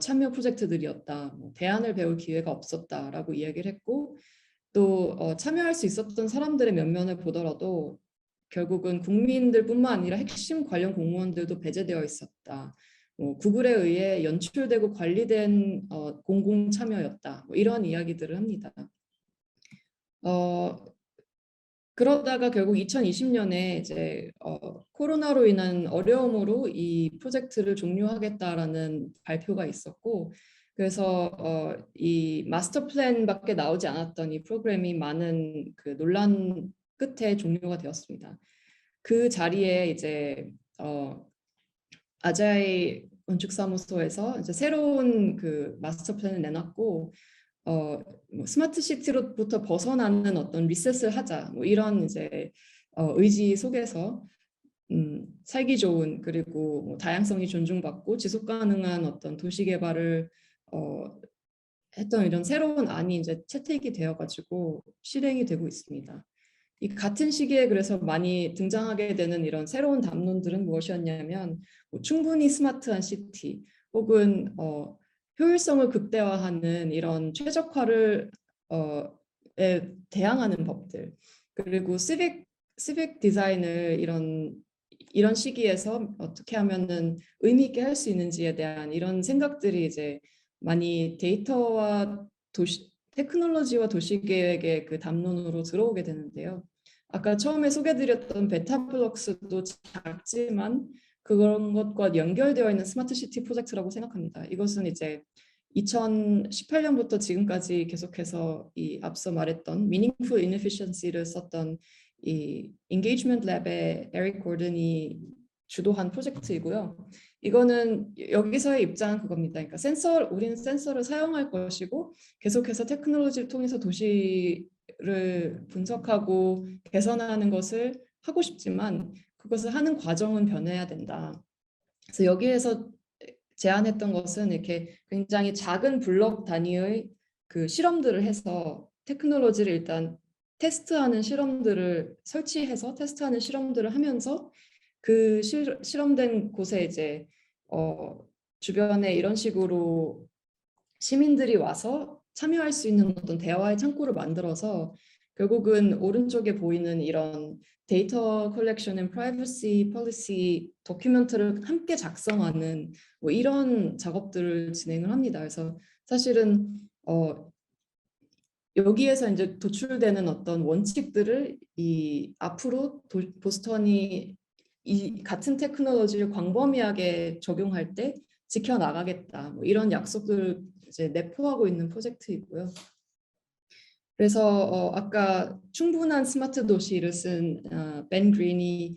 참여 프로젝트들이었다. 대안을 배울 기회가 없었다라고 이야기를 했고, 또 참여할 수 있었던 사람들의 면면을 보더라도 결국은 국민들뿐만 아니라 핵심 관련 공무원들도 배제되어 있었다. 구글에 의해 연출되고 관리된 공공 참여였다. 이런 이야기들을 합니다. 그러다가 결국 2020년에 이제 코로나로 인한 어려움으로 이 프로젝트를 종료하겠다라는 발표가 있었고, 그래서 이 마스터 플랜밖에 나오지 않았던 이 프로그램이 많은 그 논란 끝에 종료가 되었습니다. 그 자리에 이제 아자이 건축사무소에서 이제 새로운 그 마스터 플랜을 내놨고, 스마트 시티로부터 벗어나는 어떤 리셋을 하자, 이런 이제 의지 속에서 살기 좋은, 그리고 다양성이 존중받고 지속 가능한 어떤 도시 개발을 했던 이런 새로운 안이 이제 채택이 되어가지고 실행이 되고 있습니다. 이 같은 시기에 그래서 많이 등장하게 되는 이런 새로운 담론들은 무엇이었냐면, 충분히 스마트한 시티, 혹은 효율성을 극대화하는 이런 최적화를 에 대항하는 법들, 그리고 시빅 디자인을 이런 시기에서 어떻게 하면은 의미 있게 할 수 있는지에 대한 이런 생각들이 이제 많이 데이터와 테크놀로지와 도시계획의 그 담론으로 들어오게 되는데요. 아까 처음에 소개드렸던 베타블록스도 작지만 그런 것과 연결되어 있는 스마트 시티 프로젝트라고 생각합니다. 이것은 이제 2018년부터 지금까지 계속해서 이 앞서 말했던 Meaningful Inefficiency를 썼던 이 Engagement Lab의 에릭 고든이 주도한 프로젝트이고요. 이거는 여기서의 입장은 그겁니다. 그러니까 우리는 센서를 사용할 것이고 계속해서 테크놀로지를 통해서 도시를 분석하고 개선하는 것을 하고 싶지만 그것을 하는 과정은 변해야 된다. 그래서 여기에서 제안했던 것은 이렇게 굉장히 작은 블록 단위의 그 실험들을 해서 테크놀로지를 일단 테스트하는 실험들을 설치해서 테스트하는 실험들을 하면서 그 실험된 곳에 이제 주변에 이런 식으로 시민들이 와서 참여할 수 있는 어떤 대화의 창구를 만들어서 결국은 오른쪽에 보이는 이런 데이터 컬렉션 앤 프라이버시 폴리시 도큐멘트를 함께 작성하는 이런 작업들을 진행을 합니다. 그래서 사실은 여기에서 이제 도출되는 어떤 원칙들을 이 앞으로 보스턴이 이 같은 테크놀로지를 광범위하게 적용할 때 지켜나가겠다, 이런 약속을 이제 내포하고 있는 프로젝트이고요. 그래서 아까 충분한 스마트 도시를 쓴 벤 그린이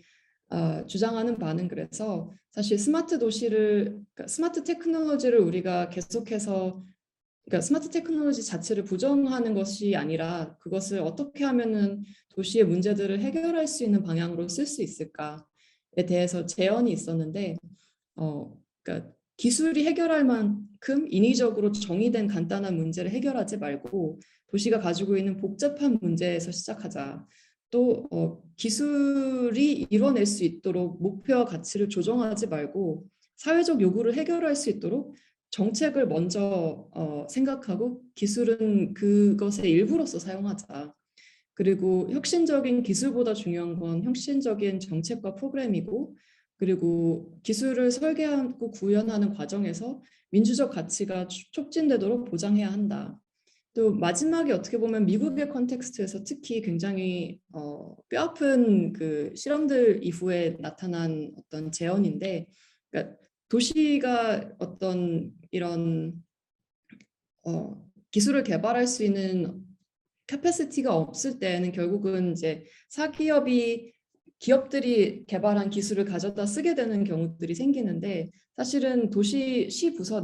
주장하는 바는, 그래서 사실 그러니까 스마트 테크놀로지를 우리가 계속해서, 그러니까 스마트 테크놀로지 자체를 부정하는 것이 아니라 그것을 어떻게 하면은 도시의 문제들을 해결할 수 있는 방향으로 쓸 수 있을까에 대해서 제언이 있었는데, 그러니까 기술이 해결할 만큼 인위적으로 정의된 간단한 문제를 해결하지 말고 도시가 가지고 있는 복잡한 문제에서 시작하자. 또 기술이 이뤄낼 수 있도록 목표와 가치를 조정하지 말고 사회적 요구를 해결할 수 있도록 정책을 먼저 생각하고 기술은 그것의 일부로서 사용하자. 그리고 혁신적인 기술보다 중요한 건 혁신적인 정책과 프로그램이고, 그리고 기술을 설계하고 구현하는 과정에서 민주적 가치가 촉진되도록 보장해야 한다. 또 마지막에 어떻게 보면 미국의 컨텍스트에서 특히 굉장히 뼈아픈 그 실험들 이후에 나타난 어떤 제언인데, 그러니까 도시가 어떤 이런 기술을 개발할 수 있는 캐패시티가 없을 때는 결국은 이제 기업들이 개발한 기술을 가져다 쓰게 되는 경우들이 생기는데, 사실은 시 부서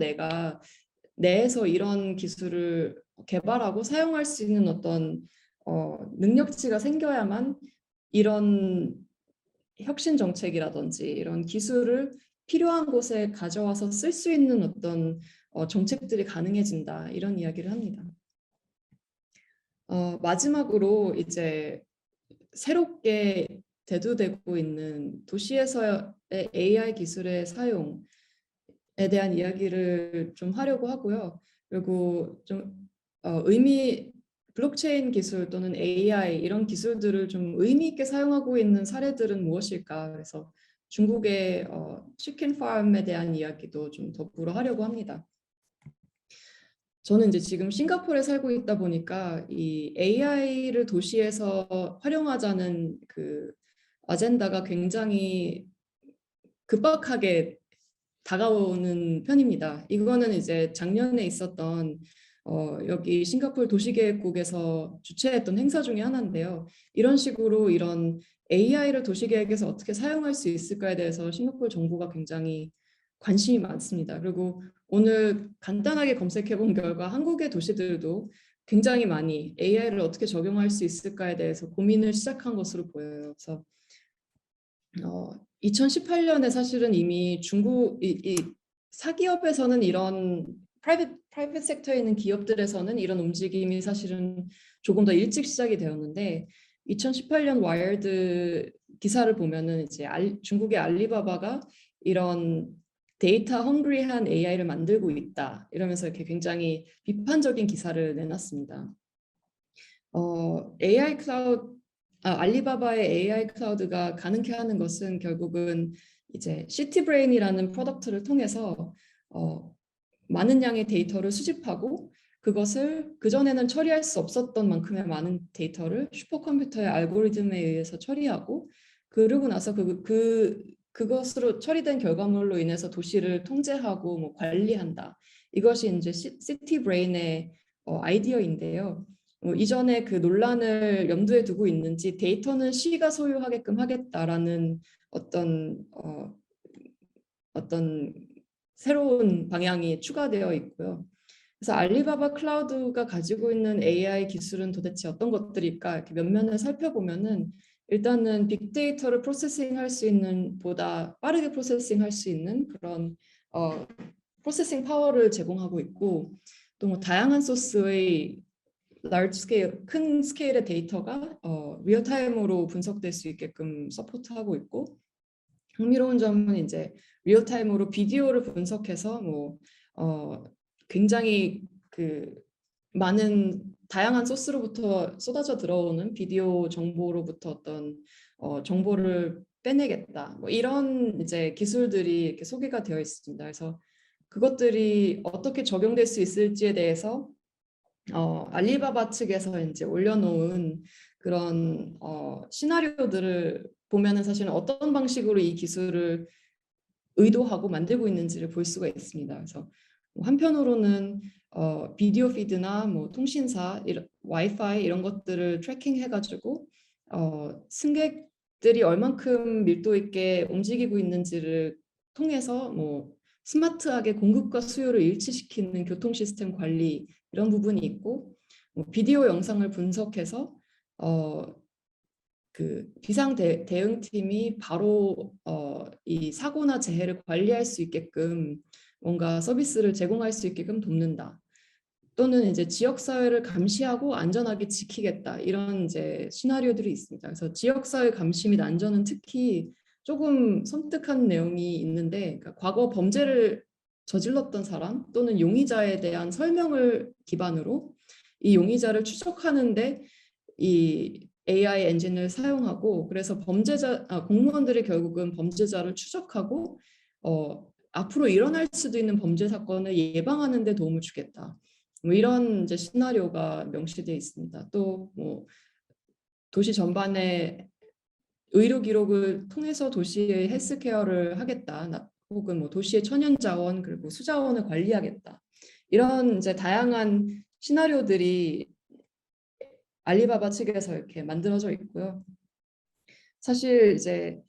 내에서 이런 기술을 개발하고 사용할 수 있는 어떤 능력치가 생겨야만 이런 혁신 정책이라든지 이런 기술을 필요한 곳에 가져와서 쓸 수 있는 어떤 정책들이 가능해진다, 이런 이야기를 합니다. 마지막으로 이제 새롭게 대두되고 있는 도시에서의 AI 기술의 사용에 대한 이야기를 좀 하려고 하고요. 그리고 좀 블록체인 기술 또는 AI 이런 기술들을 좀 의미 있게 사용하고 있는 사례들은 무엇일까? 그래서 중국의 치킨 팜에 대한 이야기도 좀 더불어 하려고 합니다. 저는 이제 지금 싱가포르에 살고 있다 보니까 이 AI를 도시에서 활용하자는 그 아젠다가 굉장히 급박하게 다가오는 편입니다. 이거는 이제 작년에 있었던 여기 싱가포르 도시계획국에서 주최했던 행사 중에 하나인데요. 이런 식으로 이런 AI를 도시계획에서 어떻게 사용할 수 있을까에 대해서 싱가포르 정부가 굉장히 관심이 많습니다. 그리고 오늘 간단하게 검색해 본 결과 한국의 도시들도 굉장히 많이 AI를 어떻게 적용할 수 있을까에 대해서 고민을 시작한 것으로 보여요. 그래서 2018년에 사실은 이미 중국 이 사기업에서는 이런 프라이빗 섹터에 있는 기업들에서는 이런 움직임이 사실은 조금 더 일찍 시작이 되었는데 2018년 와이어드 기사를 보면은 이제 중국의 알리바바가 이런 데이터 헝그리한 AI를 만들고 있다, 이러면서 이렇게 굉장히 비판적인 기사를 내놨습니다. 알리바바의 AI 클라우드가 가능케 하는 것은 결국은 이제 시티브레인이라는 프로덕트를 통해서 많은 양의 데이터를 수집하고 그것을 그전에는 처리할 수 없었던 만큼의 많은 데이터를 슈퍼컴퓨터의 알고리즘에 의해서 처리하고, 그러고 나서 그것으로 처리된 결과물로 인해서 도시를 통제하고 뭐 관리한다. 이것이 이제 시티브레인의 아이디어인데요. 이전에 그 논란을 염두에 두고 있는지 데이터는 시가 소유하게끔 하겠다라는 어떤 새로운 방향이 추가되어 있고요. 그래서 알리바바 클라우드가 가지고 있는 AI 기술은 도대체 어떤 것들일까? 이렇게 몇 면을 살펴보면은 일단은 빅데이터를 프로세싱할 수 있는, 보다 빠르게 프로세싱할 수 있는 그런 프로세싱 파워를 제공하고 있고, 또 뭐 다양한 소스의 large scale, 큰 스케일의 데이터가 리얼타임으로 분석될 수 있게끔 서포트하고 있고, 흥미로운 점은 이제 리얼타임으로 비디오를 분석해서 뭐 굉장히 그 많은 다양한 소스로부터 쏟아져 들어오는 비디오 정보로부터 어떤 정보를 빼내겠다, 뭐 이런 이제 기술들이 이렇게 소개가 되어 있습니다. 그래서 그것들이 어떻게 적용될 수 있을지에 대해서 알리바바 측에서 이제 올려놓은 그런 시나리오들을 보면은 사실은 어떤 방식으로 이 기술을 의도하고 만들고 있는지를 볼 수가 있습니다. 그래서 한편으로는 비디오 피드나 뭐 통신사, 와이파이 이런 것들을 트래킹해가지고 승객들이 얼만큼 밀도 있게 움직이고 있는지를 통해서 뭐 스마트하게 공급과 수요를 일치시키는 교통 시스템 관리, 이런 부분이 있고, 뭐 비디오 영상을 분석해서 그 비상 대응팀이 바로 이 사고나 재해를 관리할 수 있게끔 뭔가 서비스를 제공할 수 있게끔 돕는다. 또는 이제 지역 사회를 감시하고 안전하게 지키겠다, 이런 이제 시나리오들이 있습니다. 그래서 지역 사회 감시 및 안전은 특히 조금 섬뜩한 내용이 있는데, 그러니까 과거 범죄를 저질렀던 사람 또는 용의자에 대한 설명을 기반으로 이 용의자를 추적하는데 이 AI 엔진을 사용하고, 그래서 공무원들이 결국은 범죄자를 추적하고 앞으로 일어날 수도 있는 범죄 사건을 예방하는 데 도움을 주겠다. 뭐 이런 이제 시나리오가 명시되어 있습니다. 또 뭐 도시 전반에 의료 기록을 통해서 도시의 헬스케어를 하겠다, 혹은 뭐 도시의 천연 자원 그리고 수자원을 관리하겠다, 이런 이제 다양한 시나리오들이 알리바바 측에서 이렇게 만들어져 있고요. 사실 이제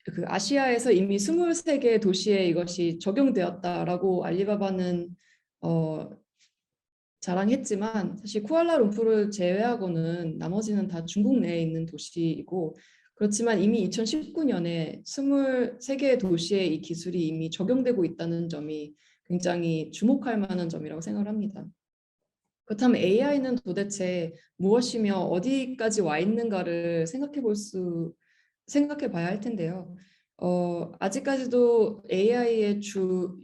그 아시아에서 이미 23개 도시에 이것이 적용되었다라고 알리바바는 자랑했지만 사실 쿠알라룸푸르를 제외하고는 나머지는 다 중국 내에 있는 도시이고 그렇지만 이미 2019년에 23개의 도시에 이 기술이 이미 적용되고 있다는 점이 굉장히 주목할 만한 점이라고 생각을 합니다. 그렇다면 AI는 도대체 무엇이며 어디까지 와 있는가를 생각해 봐야 할 텐데요. 아직까지도 AI의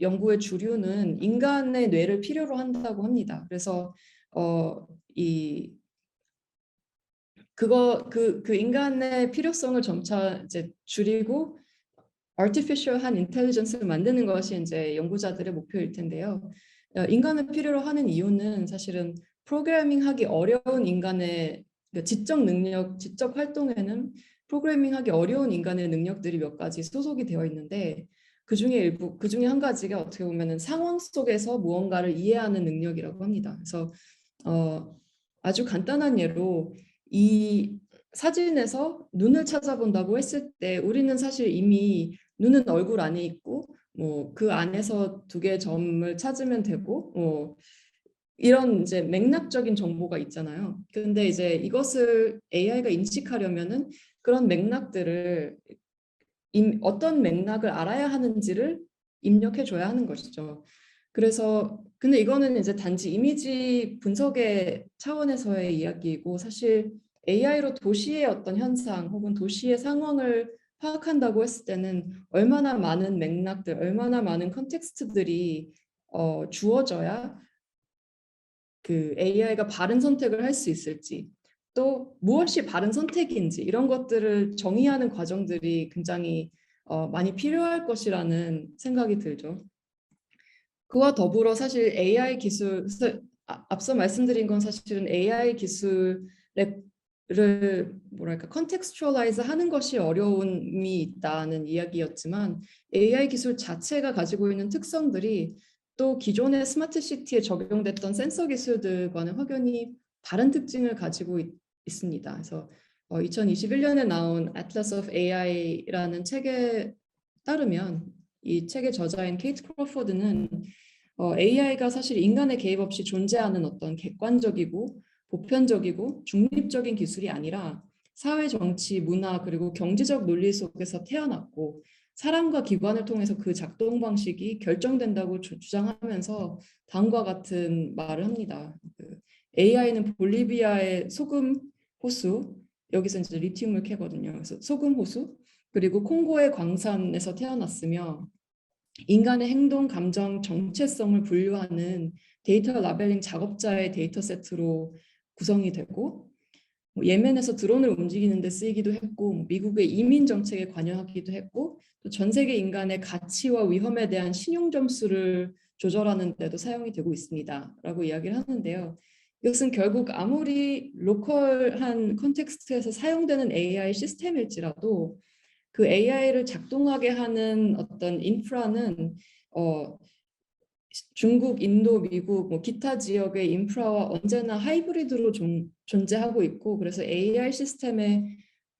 연구의 주류는 인간의 뇌를 필요로 한다고 합니다. 그래서 이 그 인간의 필요성을 점차 이제 줄이고 artificial한 인텔리전스를 만드는 것이 이제 연구자들의 목표일 텐데요. 인간을 필요로 하는 이유는 사실은 프로그래밍하기 어려운 인간의 지적 능력, 지적 활동에는 프로그래밍하기 어려운 인간의 능력들이 몇 가지 소속이 되어 있는데 그 중에 한 가지가 어떻게 보면은 상황 속에서 무언가를 이해하는 능력이라고 합니다. 그래서 아주 간단한 예로 이 사진에서 눈을 찾아본다고 했을 때 우리는 사실 이미 눈은 얼굴 안에 있고 뭐 그 안에서 두 개의 점을 찾으면 되고 이런 이제 맥락적인 정보가 있잖아요. 근데 이제 이것을 AI가 인식하려면은 그런 맥락들을 어떤 맥락을 알아야 하는지를 입력해 줘야 하는 것이죠. 그래서 근데 이거는 이제 단지 이미지 분석의 차원에서의 이야기이고 사실 AI로 도시의 어떤 현상 혹은 도시의 상황을 파악한다고 했을 때는 얼마나 많은 맥락들, 얼마나 많은 컨텍스트들이 주어져야 그 AI가 바른 선택을 할 수 있을지 또 무엇이 바른 선택인지 이런 것들을 정의하는 과정들이 굉장히 많이 필요할 것이라는 생각이 들죠. 그와 더불어 사실 AI 기술, 앞서 말씀드린 건 사실은 AI 기술을 뭐랄까 컨텍스추얼라이즈 하는 것이 어려움이 있다는 이야기였지만 AI 기술 자체가 가지고 있는 특성들이 또 기존의 스마트 시티에 적용됐던 센서 기술들과는 확연히 다른 특징을 가지고 있습니다. 그래서 2021년에 나온 Atlas of AI라는 책에 따르면 이 책의 저자인 케이트 크로포드는 AI가 사실 인간의 개입 없이 존재하는 어떤 객관적이고 보편적이고 중립적인 기술이 아니라 사회, 정치, 문화 그리고 경제적 논리 속에서 태어났고 사람과 기관을 통해서 그 작동 방식이 결정된다고 주장하면서 다음과 같은 말을 합니다. AI는 볼리비아의 소금 호수, 여기서 이제 리튬을 캐거든요. 그래서 소금 호수, 그리고 콩고의 광산에서 태어났으며 인간의 행동, 감정, 정체성을 분류하는 데이터 라벨링 작업자의 데이터 세트로 구성이 되고 예멘에서 드론을 움직이는 데 쓰이기도 했고 미국의 이민 정책에 관여하기도 했고 또 전 세계 인간의 가치와 위험에 대한 신용 점수를 조절하는 데도 사용이 되고 있습니다. 라고 이야기를 하는데요. 이것은 결국 아무리 로컬한 컨텍스트에서 사용되는 AI 시스템일지라도 그 AI를 작동하게 하는 어떤 인프라는 중국, 인도, 미국, 뭐 기타 지역의 인프라와 언제나 하이브리드로 존재하고 있고 그래서 AI 시스템의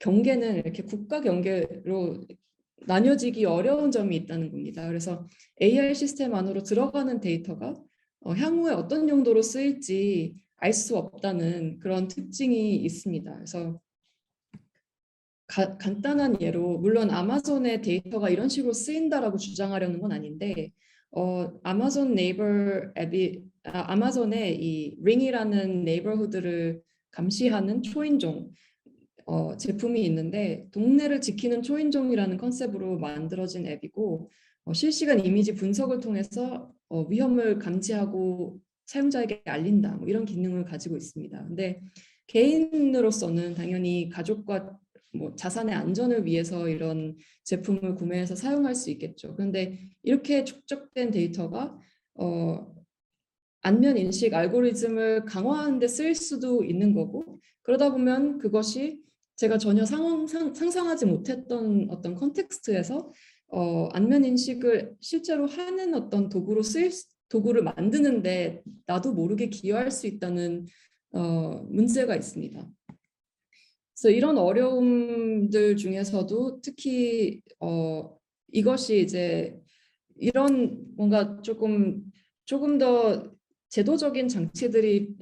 경계는 이렇게 국가 경계로 나뉘어지기 어려운 점이 있다는 겁니다. 그래서 AI 시스템 안으로 들어가는 데이터가 향후에 어떤 용도로 쓰일지 알 수 없다는 그런 특징이 있습니다. 그래서 간단한 예로 물론 아마존의 데이터가 이런 식으로 쓰인다라고 주장하려는 건 아닌데 아마존 네이버 앱이 아마존의 이 링이라는 네이버후드를 감시하는 초인종 제품이 있는데 동네를 지키는 초인종이라는 컨셉으로 만들어진 앱이고 실시간 이미지 분석을 통해서 위험을 감지하고 사용자에게 알린다 뭐 이런 기능을 가지고 있습니다. 근데 개인으로서는 당연히 가족과 뭐 자산의 안전을 위해서 이런 제품을 구매해서 사용할 수 있겠죠. 그런데 이렇게 축적된 데이터가 안면 인식 알고리즘을 강화하는 데 쓰일 수도 있는 거고 그러다 보면 그것이 제가 전혀 상상하지 못했던 어떤 컨텍스트에서 안면 인식을 실제로 하는 어떤 도구를 만드는데 나도 모르게 기여할 수 있다는 문제가 있습니다. 그래서 이런 어려움들 중에서도 특히 이것이 이제 이런 뭔가 조금 더 제도적인 장치들이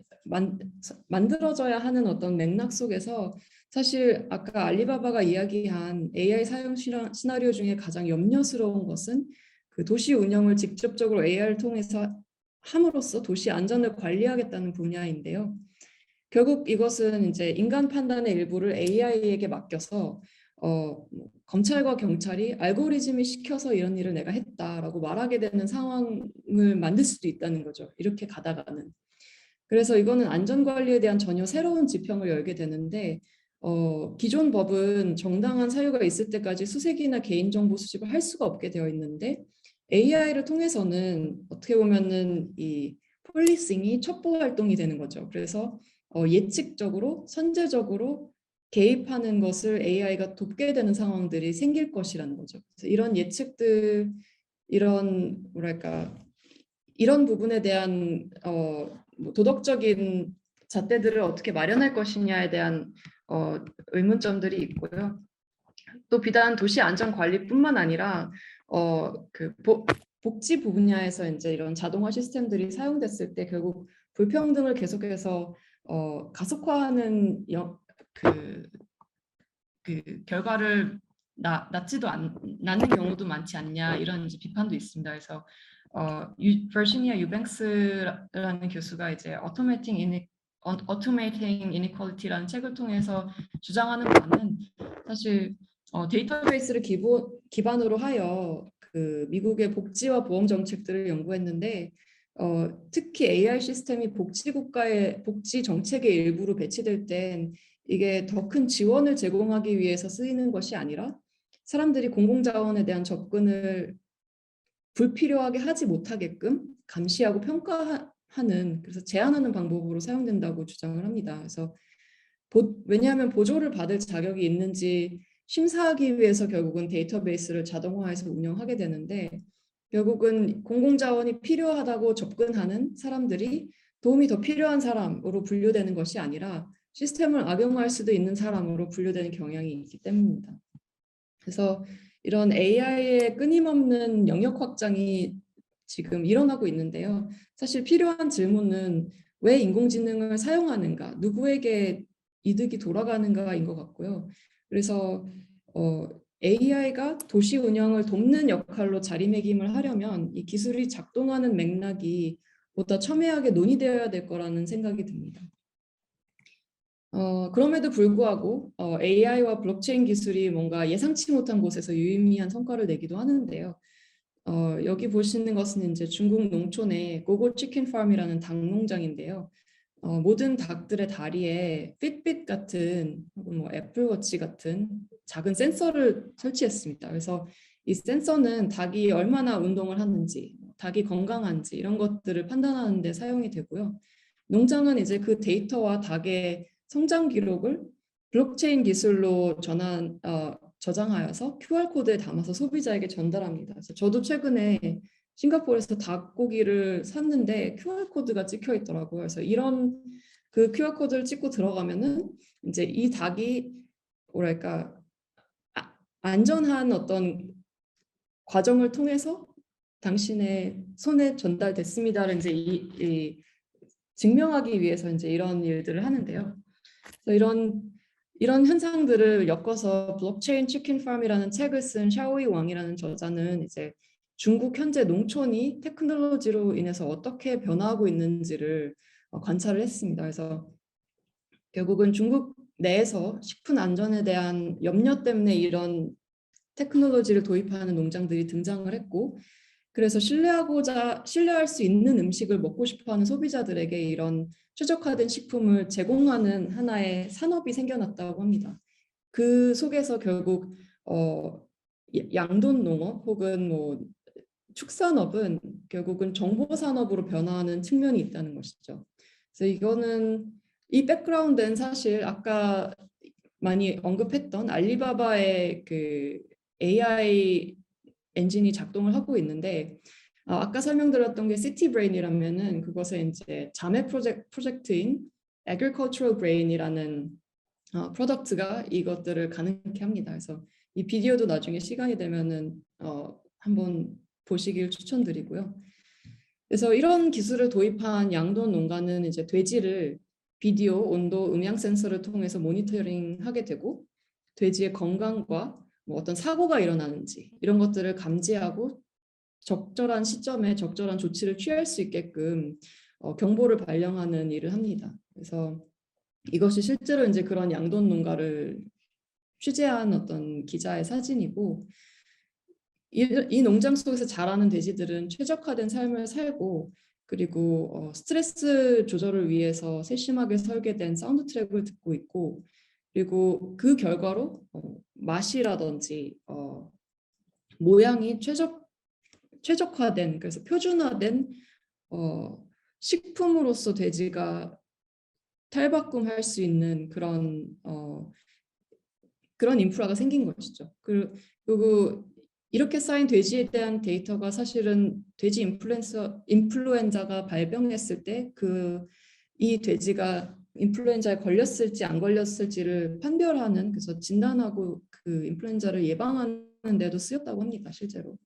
만들어져야 하는 어떤 맥락 속에서 사실 아까 알리바바가 이야기한 AI 사용 시나리오 중에 가장 염려스러운 것은 그 도시 운영을 직접적으로 AI를 통해서 함으로써 도시 안전을 관리하겠다는 분야인데요. 결국 이것은 이제 인간 판단의 일부를 AI에게 맡겨서 검찰과 경찰이 알고리즘이 시켜서 이런 일을 내가 했다라고 말하게 되는 상황을 만들 수도 있다는 거죠. 이렇게 가다가는. 그래서 이거는 안전관리에 대한 전혀 새로운 지평을 열게 되는데 기존 법은 정당한 사유가 있을 때까지 수색이나 개인정보 수집을 할 수가 없게 되어 있는데 AI를 통해서는 어떻게 보면은 이 폴리싱이 첩보 활동이 되는 거죠. 그래서 예측적으로 선제적으로 개입하는 것을 AI가 돕게 되는 상황들이 생길 것이라는 거죠. 그래서 이런 예측들, 이런 뭐랄까 이런 부분에 대한 뭐 도덕적인 잣대들을 어떻게 마련할 것이냐에 대한 의문점들이 있고요. 또 비단 도시 안전 관리뿐만 아니라 복지 분야에서 이제 이런 자동화 시스템들이 사용됐을 때 결국 불평등을 계속해서 가속화하는 그 결과를 낳지도 않는 경우도 많지 않냐 이런 이제 비판도 있습니다. 그래서 버지니아 유뱅스라는 교수가 이제 Automating Inequality라는 책을 통해서 주장하는 바는 사실 데이터베이스를 기반으로 하여 그 미국의 복지와 보험 정책들을 연구했는데 특히 AI 시스템이 복지국가의 복지 정책의 일부로 배치될 땐 이게 더 큰 지원을 제공하기 위해서 쓰이는 것이 아니라 사람들이 공공자원에 대한 접근을 불필요하게 하지 못하게끔 감시하고 평가하는 그래서 제한하는 방법으로 사용된다고 주장을 합니다. 그래서 왜냐하면 보조를 받을 자격이 있는지 심사하기 위해서 결국은 데이터베이스를 자동화해서 운영하게 되는데 결국은 공공자원이 필요하다고 접근하는 사람들이 도움이 더 필요한 사람으로 분류되는 것이 아니라 시스템을 악용할 수도 있는 사람으로 분류되는 경향이 있기 때문입니다. 그래서 이런 AI의 끊임없는 영역 확장이 지금 일어나고 있는데요. 사실 필요한 질문은 왜 인공지능을 사용하는가, 누구에게 이득이 돌아가는가인 것 같고요. 그래서 AI가 도시 운영을 돕는 역할로 자리매김을 하려면 이 기술이 작동하는 맥락이 보다 첨예하게 논의되어야 될 거라는 생각이 듭니다. 그럼에도 불구하고 AI와 블록체인 기술이 뭔가 예상치 못한 곳에서 유의미한 성과를 내기도 하는데요. 여기 보시는 것은 이제 중국 농촌의 고고 치킨 팜이라는 닭 농장인데요. 모든 닭들의 다리에 핏빗 같은 혹은 뭐 애플워치 같은 작은 센서를 설치했습니다. 그래서 이 센서는 닭이 얼마나 운동을 하는지, 닭이 건강한지 이런 것들을 판단하는 데 사용이 되고요. 농장은 이제 그 데이터와 닭의 성장 기록을 블록체인 기술로 저장하여서 QR코드에 담아서 소비자에게 전달합니다. 그래서 저도 최근에 싱가포르에서 닭고기를 샀는데 QR코드가 찍혀 있더라고요. 그래서 이런 그 QR코드를 찍고 들어가면은 이제 이 닭이 뭐랄까 안전한 어떤 과정을 통해서 당신의 손에 전달됐습니다를 이제 증명하기 위해서 이제 이런 일들을 하는데요. 이런 현상들을 엮어서 블록체인 치킨 팜이라는 책을 쓴 샤오이 왕이라는 저자는 이제 중국 현재 농촌이 테크놀로지로 인해서 어떻게 변화하고 있는지를 관찰을 했습니다. 그래서 결국은 중국 내에서 식품 안전에 대한 염려 때문에 이런 테크놀로지를 도입하는 농장들이 등장을 했고 그래서 신뢰할 수 있는 음식을 먹고 싶어하는 소비자들에게 이런 최적화된 식품을 제공하는 하나의 산업이 생겨났다고 합니다. 그 속에서 결국 양돈 농업 혹은 뭐 축산업은 결국은 정보 산업으로 변화하는 측면이 있다는 것이죠. 그래서 이거는 이 백그라운드는 사실 아까 많이 언급했던 알리바바의 그 AI 엔진이 작동을 하고 있는데 아까 설명드렸던 게 시티브레인이라면은 그것의 이제 자매 프로젝트인 Agricultural Brain이라는 프로덕트가 이것들을 가능케 합니다. 그래서 이 비디오도 나중에 시간이 되면은 한번 보시길 추천드리고요. 그래서 이런 기술을 도입한 양돈 농가는 이제 돼지를 비디오, 온도, 음향 센서를 통해서 모니터링하게 되고 돼지의 건강과 뭐 어떤 사고가 일어나는지 이런 것들을 감지하고 적절한 시점에 적절한 조치를 취할 수 있게끔 경보를 발령하는 일을 합니다. 그래서 이것이 실제로 이제 그런 양돈 농가를 취재한 어떤 기자의 사진이고 이 농장 속에서 자라는 돼지들은 최적화된 삶을 살고 그리고 스트레스 조절을 위해서 세심하게 설계된 사운드 트랙을 듣고 있고 그리고 그 결과로 맛이라든지 모양이 최적화된 그래서 표준화된 식품으로서 돼지가 탈바꿈할 수 있는 그런 인프라가 생긴 것이죠. 그리고 이렇게 쌓인 돼지에 대한 데이터가 사실은 돼지 인플루엔자가 발병했을 때 이 돼지가 인플루엔자에 걸렸을지 안 걸렸을지를 판별하는 그래서 진단하고 그 인플루엔자를 예방하는 데도 쓰였다고 합니다. 실제로.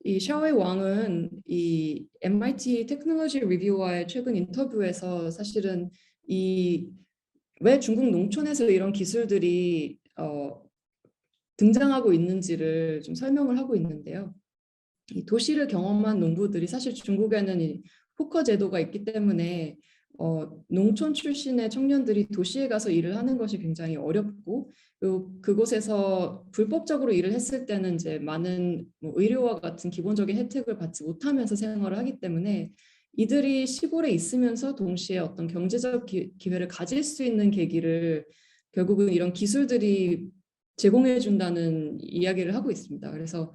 이 샤오의 왕은 이 MIT 테크놀로지 리뷰와의 최근 인터뷰에서 사실은 왜 중국 농촌에서 이런 기술들이 등장하고 있는지를 좀 설명을 하고 있는데요. 이 도시를 경험한 농부들이 사실 중국에는 이 포커 제도가 있기 때문에 농촌 출신의 청년들이 도시에 가서 일을 하는 것이 굉장히 어렵고 그리고 그곳에서 불법적으로 일을 했을 때는 이제 많은 뭐 의료와 같은 기본적인 혜택을 받지 못하면서 생활을 하기 때문에 이들이 시골에 있으면서 동시에 어떤 경제적 기회를 가질 수 있는 계기를 결국은 이런 기술들이 제공해 준다는 이야기를 하고 있습니다. 그래서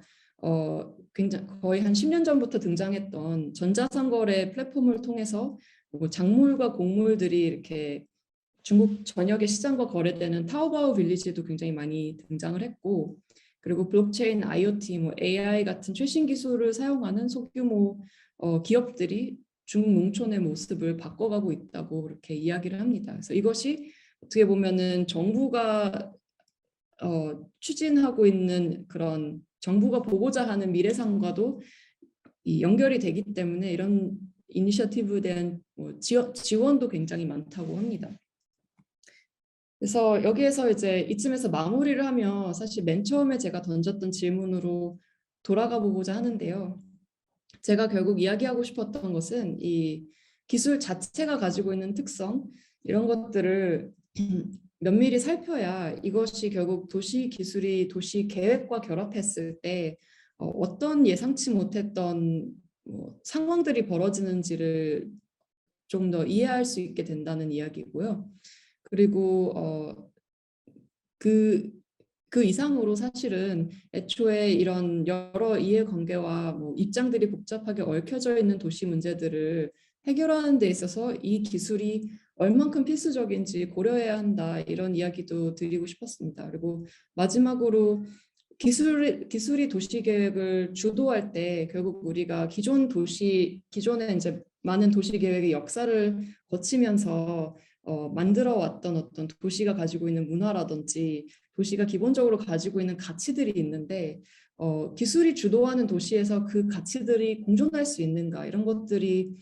굉장히 거의 한 10년 전부터 등장했던 전자상거래 플랫폼을 통해서 뭐 작물과 곡물들이 이렇게 중국 전역의 시장과 거래되는 타오바오 빌리지도 굉장히 많이 등장을 했고 그리고 블록체인, IoT, 뭐 AI 같은 최신 기술을 사용하는 소규모 기업들이 중국 농촌의 모습을 바꿔가고 있다고 그렇게 이야기를 합니다. 그래서 이것이 어떻게 보면은 정부가 추진하고 있는 그런 정부가 보고자 하는 미래상과도 연결이 되기 때문에 이런 이니셔티브에 대한 지원도 굉장히 많다고 합니다. 그래서 여기에서 이제 이쯤에서 마무리를 하며 사실 맨 처음에 제가 던졌던 질문으로 돌아가 보고자 하는데요. 제가 결국 이야기하고 싶었던 것은 이 기술 자체가 가지고 있는 특성 이런 것들을 면밀히 살펴야 이것이 결국 도시 기술이 도시 계획과 결합했을 때 어떤 예상치 못했던 상황들이 벌어지는지를 좀 더 이해할 수 있게 된다는 이야기고요. 그리고 그 이상으로 사실은 애초에 이런 여러 이해관계와 뭐 입장들이 복잡하게 얽혀져 있는 도시 문제들을 해결하는 데 있어서 이 기술이 얼만큼 필수적인지 고려해야 한다 이런 이야기도 드리고 싶었습니다. 그리고 마지막으로 기술이 도시 계획을 주도할 때 결국 우리가 기존의 이제 많은 도시 계획의 역사를 거치면서 만들어 왔던 어떤 도시가 가지고 있는 문화라든지 도시가 기본적으로 가지고 있는 가치들이 있는데 기술이 주도하는 도시에서 그 가치들이 공존할 수 있는가 이런 것들이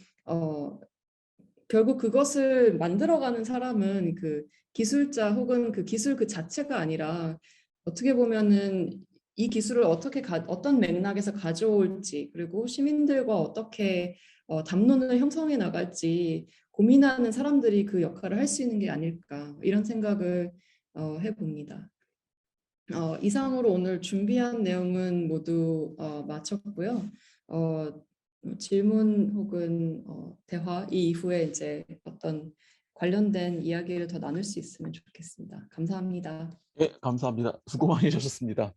결국 그것을 만들어가는 사람은 그 기술자 혹은 그 기술 그 자체가 아니라 어떻게 보면은 이 기술을 어떤 맥락에서 가져올지 그리고 시민들과 어떻게 담론을 형성해 나갈지 고민하는 사람들이 그 역할을 할 수 있는 게 아닐까 이런 생각을 해봅니다. 이상으로 오늘 준비한 내용은 모두 마쳤고요. 질문 혹은 대화 이 이후에 이제 어떤 관련된 이야기를 더 나눌 수 있으면 좋겠습니다. 감사합니다. 네, 감사합니다. 수고 많으셨습니다.